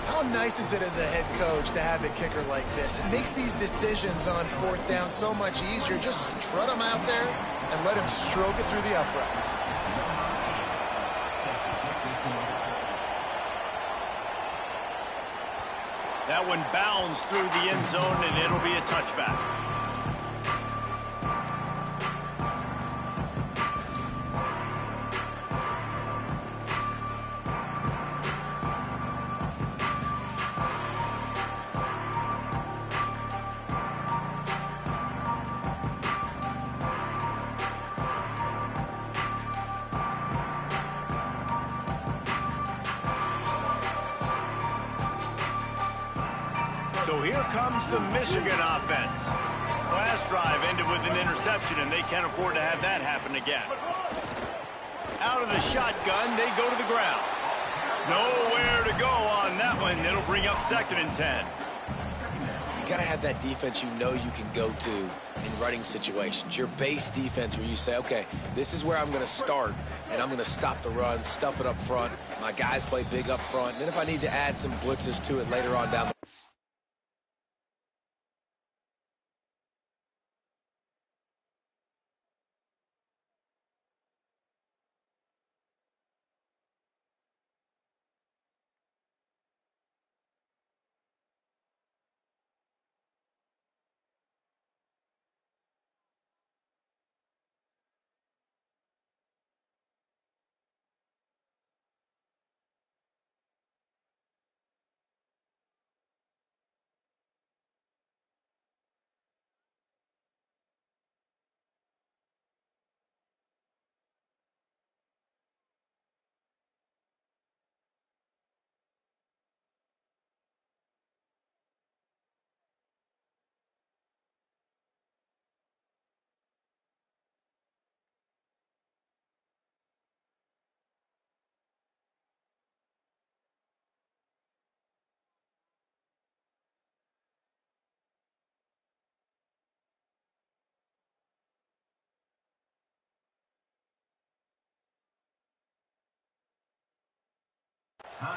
How nice is it as a head coach to have a kicker like this? It makes these decisions on fourth down so much easier. Just trot him out there and let him stroke it through the uprights. That one bounds through the end zone, and it'll be a touchback. So here comes the Michigan offense. Last drive ended with an interception, and they can't afford to have that happen again. Out of the shotgun, they go to the ground. Nowhere to go on that one. It'll bring up 2nd and 10. You got to have that defense you know you can go to in running situations. Your base defense where you say, okay, this is where I'm going to start, and I'm going to stop the run, stuff it up front. My guys play big up front. And then if I need to add some blitzes to it later on down the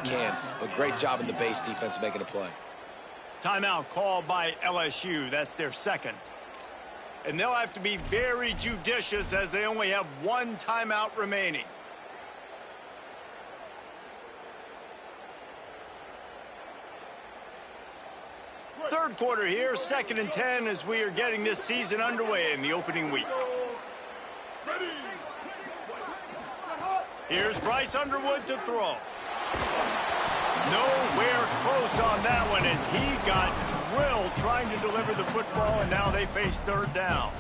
can. But great job in the base defense making a play. Timeout called by LSU. That's their second. And they'll have to be very judicious as they only have one timeout remaining. Third quarter here, 2nd and 10 as we are getting this season underway in the opening week. Here's Bryce Underwood to throw. Nowhere close on that one as he got drilled trying to deliver the football, and now they face third down.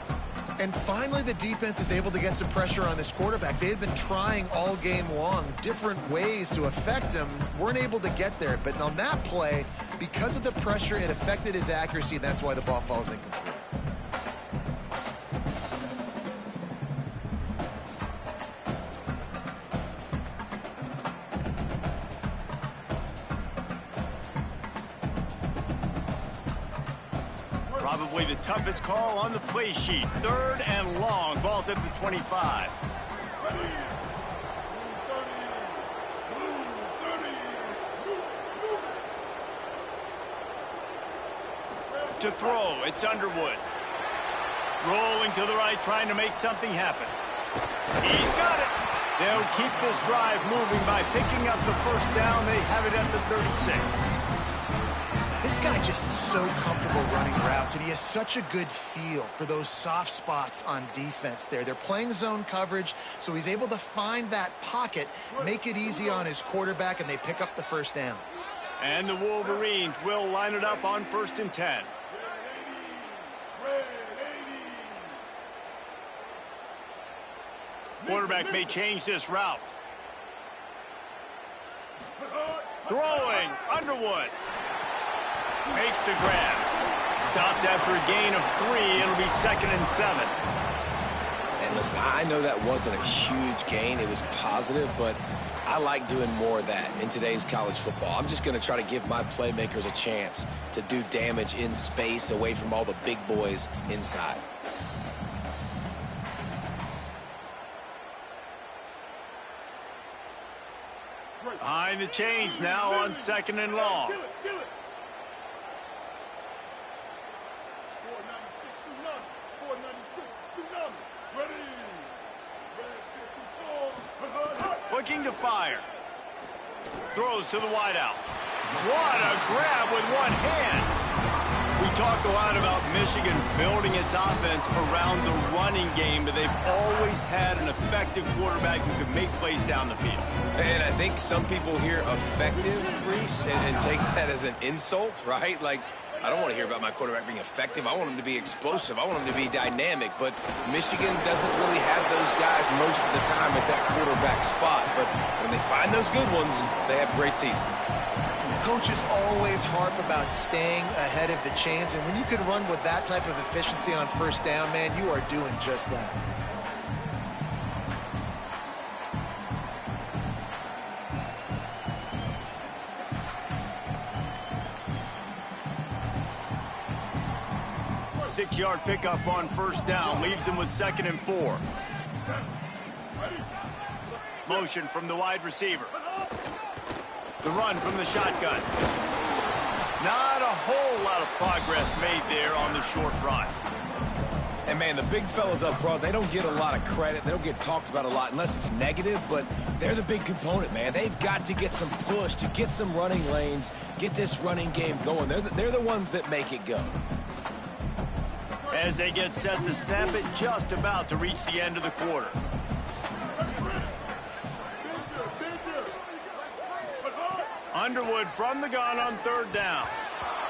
And finally, the defense is able to get some pressure on this quarterback. They had been trying all game long different ways to affect him. Weren't able to get there. But on that play, because of the pressure, it affected his accuracy, and that's why the ball falls incomplete. Probably the toughest call on the play sheet. 3rd and long. Ball's at the 25. To throw, it's Underwood. Rolling to the right, trying to make something happen. He's got it. They'll keep this drive moving by picking up the first down. They have it at the 36. This guy just is so comfortable running routes, and he has such a good feel for those soft spots on defense there. They're playing zone coverage, so he's able to find that pocket, make it easy on his quarterback, and they pick up the first down. And the Wolverines will line it up on 1st and 10. Quarterback may change this route. Throwing, Underwood. Makes the grab. Stopped after a gain of 3. It'll be 2nd and 7. And listen, I know that wasn't a huge gain. It was positive, but I like doing more of that in today's college football. I'm just going to try to give my playmakers a chance to do damage in space away from all the big boys inside. Behind the chains now on 2nd and long. Kill it. 496 Tsunami. Ready. Looking to fire. Throws to the wideout. What a grab with one hand. We talk a lot about Michigan building its offense around the running game, but they've always had an effective quarterback who can make plays down the field. And I think some people hear effective, Reese, and take that as an insult, right? Like, I don't want to hear about my quarterback being effective. I want him to be explosive. I want him to be dynamic. But Michigan doesn't really have those guys most of the time at that quarterback spot. But when they find those good ones, they have great seasons. Coaches always harp about staying ahead of the chains, and when you can run with that type of efficiency on 1st down, man, you are doing just that. Six-yard pickup on 1st down leaves them with 2nd and 4. Motion from the wide receiver. The run from the shotgun. Not a whole lot of progress made there on the short run. And, man, the big fellas up front, they don't get a lot of credit. They don't get talked about a lot unless it's negative, but they're the big component, man. They've got to get some push, to get some running lanes, get this running game going. They're the ones that make it go. As they get set to snap it, just about to reach the end of the quarter. Underwood from the gun on 3rd down.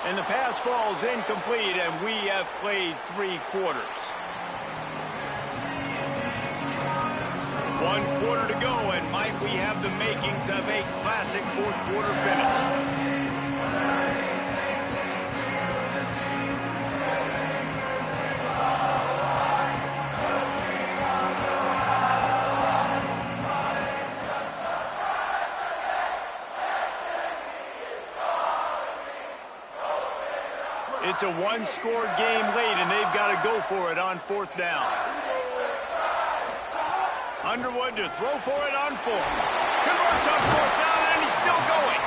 And the pass falls incomplete, and we have played 3 quarters. 1 quarter to go, and might we have the makings of a classic 4th quarter finish. It's a 1-score game late, and they've got to go for it on 4th down. Underwood to throw for it on 4th. Converts on fourth down, and he's still going.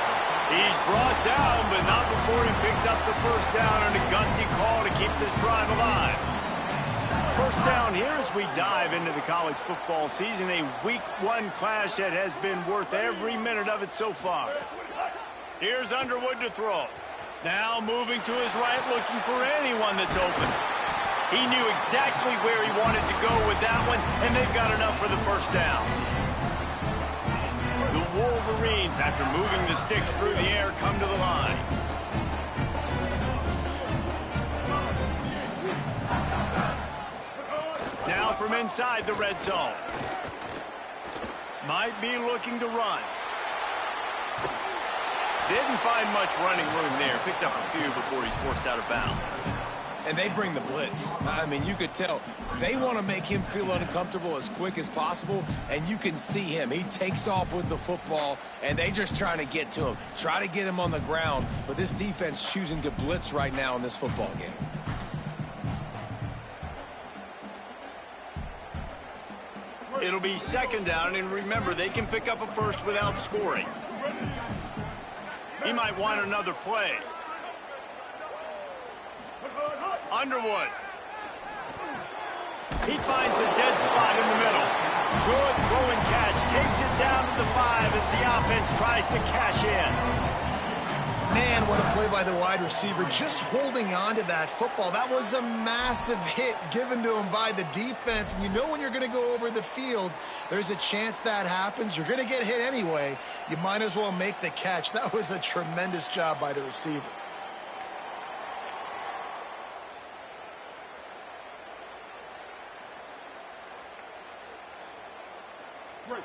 He's brought down, but not before he picks up the first down and a gutsy call to keep this drive alive. First down here as we dive into the college football season, a Week 1 clash that has been worth every minute of it so far. Here's Underwood to throw. Now moving to his right, looking for anyone that's open. He knew exactly where he wanted to go with that one, and they've got enough for the first down. The Wolverines, after moving the sticks through the air, come to the line. Now from inside the red zone. Might be looking to run. Didn't find much running room there. Picks up a few before he's forced out of bounds. And they bring the blitz. I mean, you could tell. They want to make him feel uncomfortable as quick as possible, and you can see him. He takes off with the football, and they just trying to get to him. Try to get him on the ground, but this defense choosing to blitz right now in this football game. It'll be second down, and remember, they can pick up a first without scoring. He might want another play. Underwood. He finds a dead spot in the middle. Good throw and catch. Takes it down to the 5 as the offense tries to cash in. Man, what a play by the wide receiver, just holding on to that football. That was a massive hit given to him by the defense. And you know when you're going to go over the field, there's a chance that happens. You're going to get hit anyway. You might as well make the catch. That was a tremendous job by the receiver.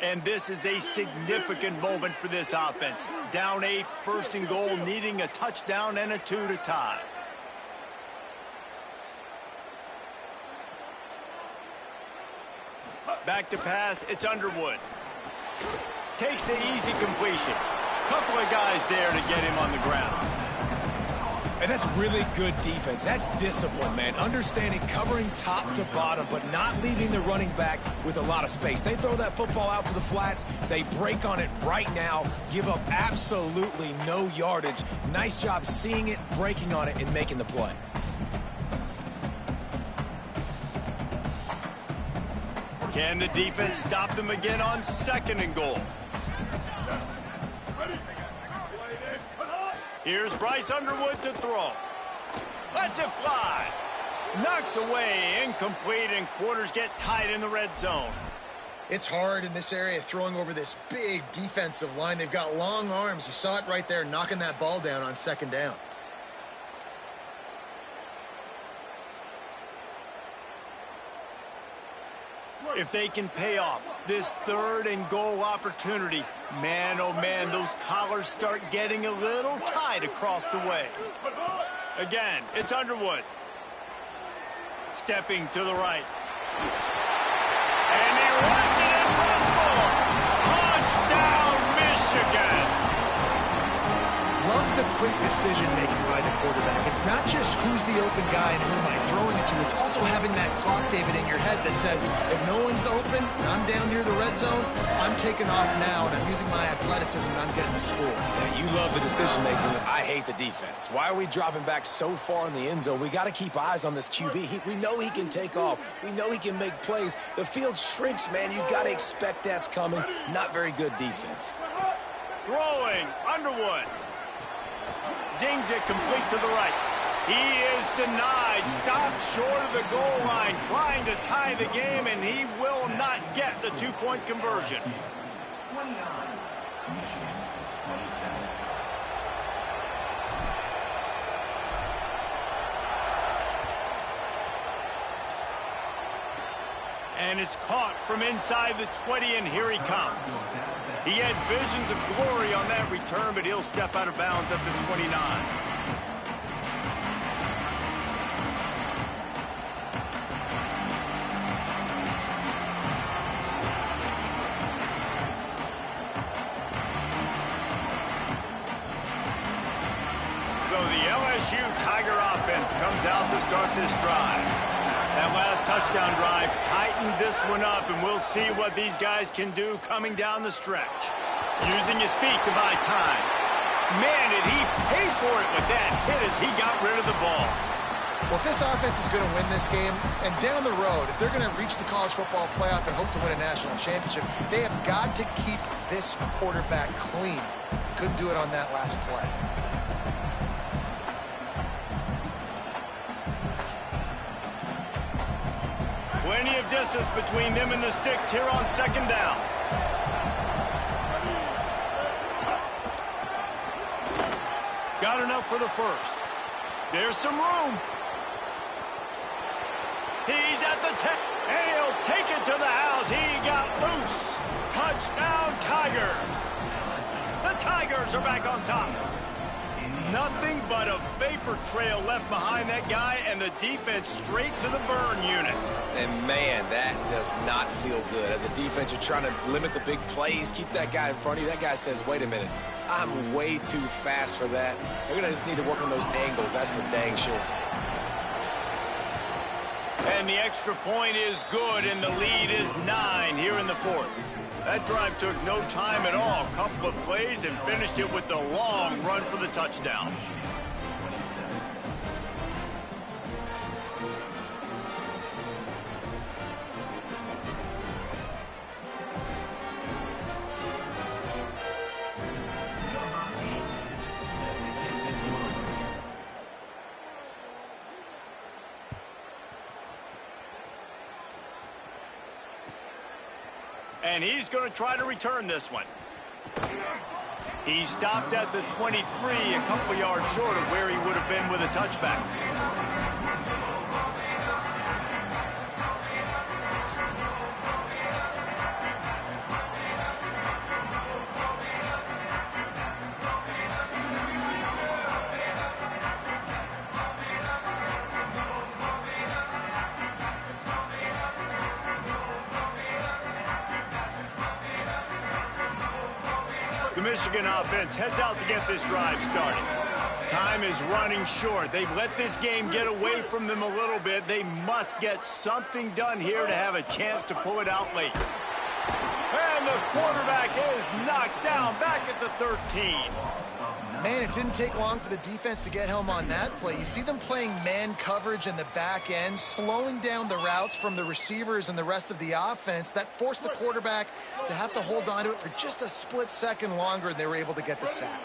And this is a significant moment for this offense. Down 8, first and goal, needing a touchdown and a 2 to tie. Back to pass, it's Underwood. Takes the easy completion. Couple of guys there to get him on the ground. And that's really good defense. That's discipline, man. Understanding covering top to bottom, but not leaving the running back with a lot of space. They throw that football out to the flats. They break on it right now, give up absolutely no yardage. Nice job seeing it, breaking on it, and making the play. Can the defense stop them again on second and goal? Here's Bryce Underwood to throw. Lets it fly. Knocked away, incomplete, and quarters get tight in the red zone. It's hard in this area throwing over this big defensive line. They've got long arms. You saw it right there, knocking that ball down on second down. If they can pay off this third and goal opportunity, man, oh man, those collars start getting a little tight across the way. Again, it's Underwood. Stepping to the right. And he runs it in for a score. Touchdown, Michigan. Love the quick decision-making by the quarterback. It's not just who's the open guy and who am I throwing it to. It's also having that clock, David, in your head that says, if no one's open, I'm down near the red zone, I'm taking off now, and I'm using my athleticism, and I'm getting a score. Yeah, you love the decision-making. I hate the defense. Why are we dropping back so far in the end zone? We got to keep eyes on this QB. We know he can take off. We know he can make plays. The field shrinks, man. You got to expect that's coming. Not very good defense. Throwing, Underwood. Zings it complete to the right. He is denied. Stopped short of the goal line, trying to tie the game, and he will not get the two-point conversion. 29, Michigan, 27. And it's caught from inside the 20, and here he comes. He had visions of glory on that return, but he'll step out of bounds up to 29. So the LSU Tiger offense comes out to start this drive. That last touchdown drive tightened this one up, and we'll see what these guys can do coming down the stretch. Using his feet to buy time. Man, did he pay for it with that hit as he got rid of the ball. Well, if this offense is going to win this game, and down the road, if they're going to reach the college football playoff and hope to win a national championship, they have got to keep this quarterback clean. Couldn't do it on that last play. Plenty of distance between them and the sticks here on second down. Got enough for the first. There's some room. He's at the 10, and he'll take it to the house. He got loose. Touchdown, Tigers. The Tigers are back on top. Nothing but a vapor trail left behind that guy, and the defense straight to the burn unit. And, man, that does not feel good. As a defense, you're trying to limit the big plays, keep that guy in front of you. That guy says, wait a minute, I'm way too fast for that. They're going to just need to work on those angles. That's for dang sure. And the extra point is good, and the lead is 9 here in the fourth. That drive took no time at all. A couple of plays and finished it with a long run for the touchdown. And he's going to try to return this one. He stopped at the 23, a couple yards short of where he would have been with a touchback. The Michigan offense heads out to get this drive started. Time is running short. They've let this game get away from them a little bit. They must get something done here to have a chance to pull it out late. And the quarterback is knocked down back at the 13. Man, it didn't take long for the defense to get home on that play. You see them playing man coverage in the back end, slowing down the routes from the receivers and the rest of the offense. That forced the quarterback to have to hold on to it for just a split second longer, and they were able to get the sack.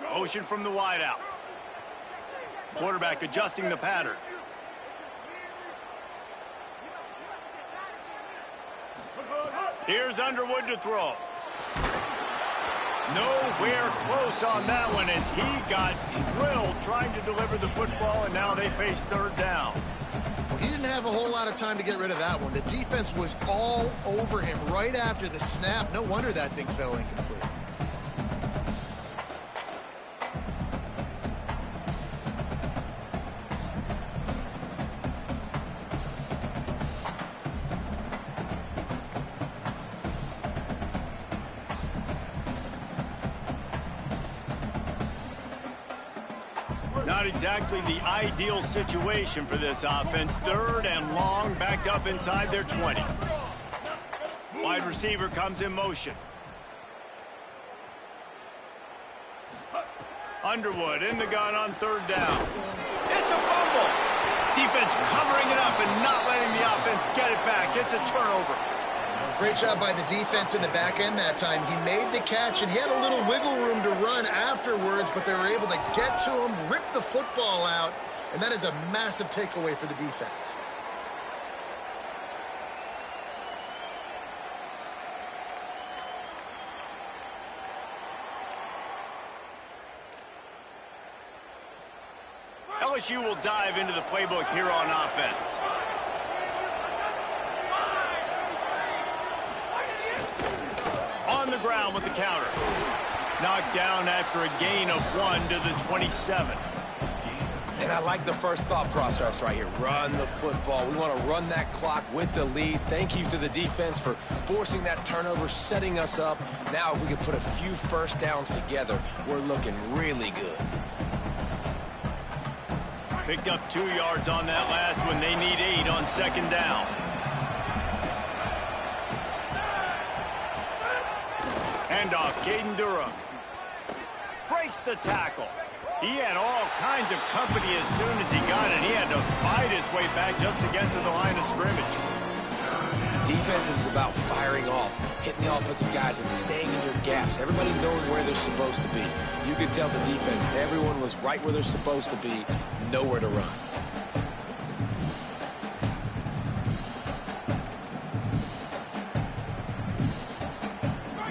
Motion from the wideout. Quarterback adjusting the pattern. Here's Underwood to throw. Nowhere close on that one as he got drilled trying to deliver the football, and now they face third down. He didn't have a whole lot of time to get rid of that one. The defense was all over him right after the snap. No wonder that thing fell incomplete. Not exactly the ideal situation for this offense. Third and long, backed up inside their 20. Wide receiver comes in motion. Underwood in the gun on third down. It's a fumble. Defense covering it up and not letting the offense get it back. It's a turnover. Great job by the defense in the back end that time. He made the catch, and he had a little wiggle room to run afterwards, but they were able to get to him, rip the football out, and that is a massive takeaway for the defense. LSU will dive into the playbook here on offense. On the ground with the counter. Knocked down after a gain of 1 to the 27. And I like the first thought process right here. Run the football. We want to run that clock with the lead. Thank you to the defense for forcing that turnover, setting us up. Now if we can put a few first downs together, we're looking really good. Picked up 2 yards on that last one. They need 8 on second down. handoff. Caden Durham breaks the tackle. He had all kinds of company as soon as he got it. He had to fight his way back just to get to the line of scrimmage. Defense is about firing off, hitting the offensive guys, and staying in your gaps. Everybody knowing where they're supposed to be. You could tell the defense, everyone was right where they're supposed to be, nowhere to run.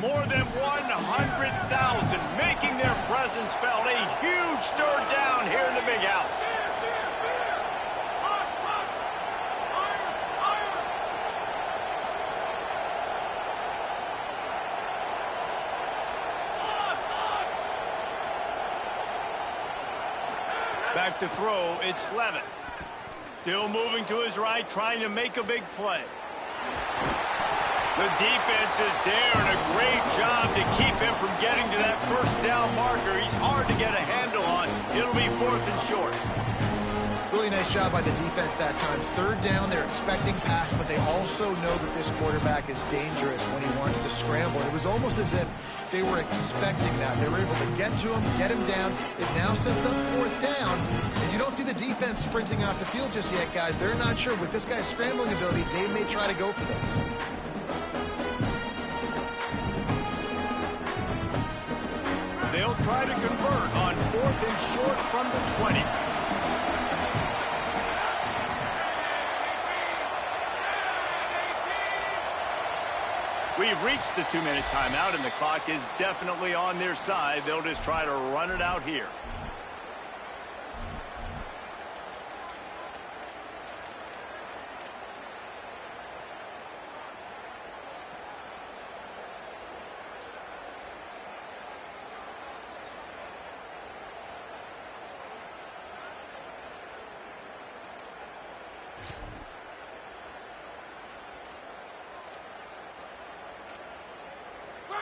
More than 100,000 making their presence felt. A huge third down here in the big house. Back to throw, it's Levin. Still moving to his right, trying to make a big play. The defense is there, and a great job to keep him from getting to that first down marker. He's hard to get a handle on. It'll be 4th and short. Really nice job by the defense that time. Third down, they're expecting pass, but they also know that this quarterback is dangerous when he wants to scramble. It was almost as if they were expecting that. They were able to get to him, get him down. It now sets up 4th down. And you don't see the defense sprinting off the field just yet, guys. They're not sure. With this guy's scrambling ability, they may try to go for this. They'll try to convert on 4th and short from the 20. We've reached the 2-minute timeout, and the clock is definitely on their side. They'll just try to run it out here.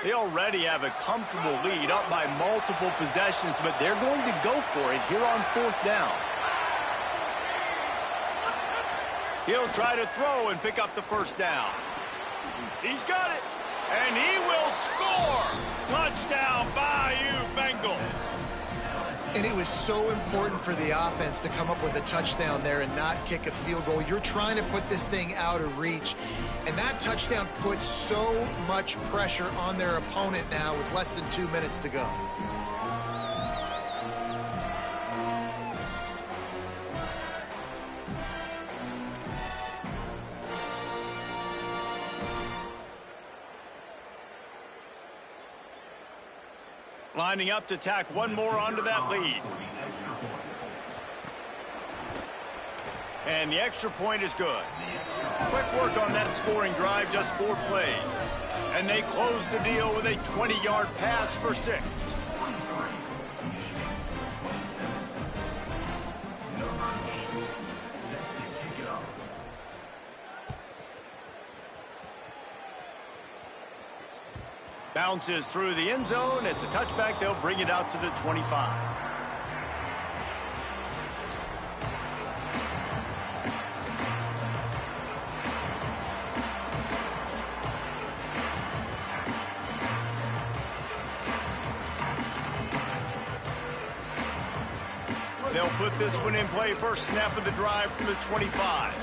They already have a comfortable lead, up by multiple possessions, but they're going to go for it here on 4th down. He'll try to throw and pick up the first down. He's got it, and he will score. Touchdown, Bayou Bengals. And it was so important for the offense to come up with a touchdown there and not kick a field goal. You're trying to put this thing out of reach. And that touchdown puts so much pressure on their opponent now with less than 2 minutes to go. Lining up to tack one more onto that lead. And the extra point is good. Quick work on that scoring drive, just 4 plays. And they close the deal with a 20-yard pass for 6. Bounces through the end zone. It's a touchback. They'll bring it out to the 25. They'll put this one in play. First snap of the drive from the 25.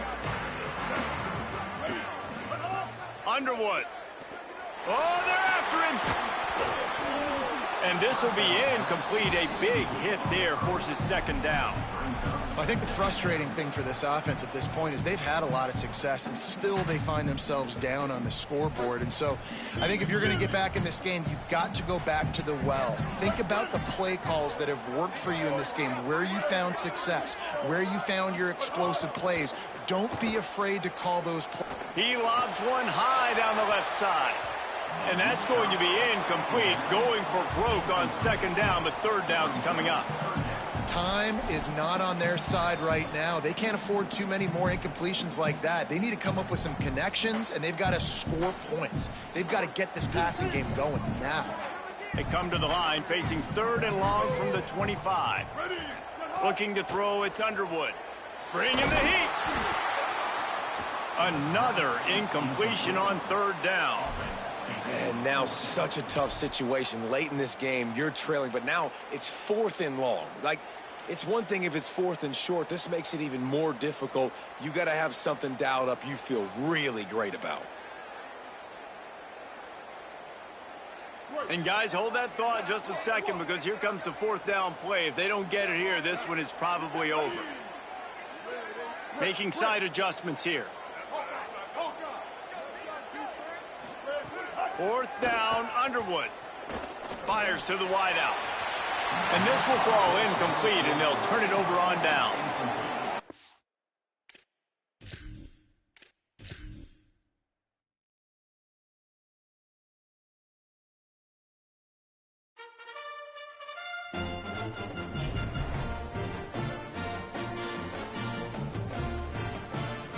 Underwood. Oh, they're after him. And this will be incomplete. A big hit there forces 2nd down. I think the frustrating thing for this offense at this point is they've had a lot of success, and still they find themselves down on the scoreboard. And so I think if you're going to get back in this game, you've got to go back to the well. Think about the play calls that have worked for you in this game, where you found success, where you found your explosive plays. Don't be afraid to call those plays. He lobs one high down the left side. And that's going to be incomplete, going for broke on 2nd down, but 3rd down's coming up. Time is not on their side right now. They can't afford too many more incompletions like that. They need to come up with some connections, and they've got to score points. They've got to get this passing game going now. They come to the line, facing 3rd and long from the 25. Looking to throw, it's Underwood. Bringing the heat. Another incompletion on 3rd down. And now such a tough situation. Late in this game, you're trailing, but now it's 4th and long. Like, it's one thing if it's 4th and short. This makes it even more difficult. You got to have something dialed up you feel really great about. And guys, hold that thought just a second, because here comes the 4th down play. If they don't get it here, this one is probably over. Making side adjustments here. 4th down, Underwood. Fires to the wideout. And this will fall incomplete, and they'll turn it over on downs.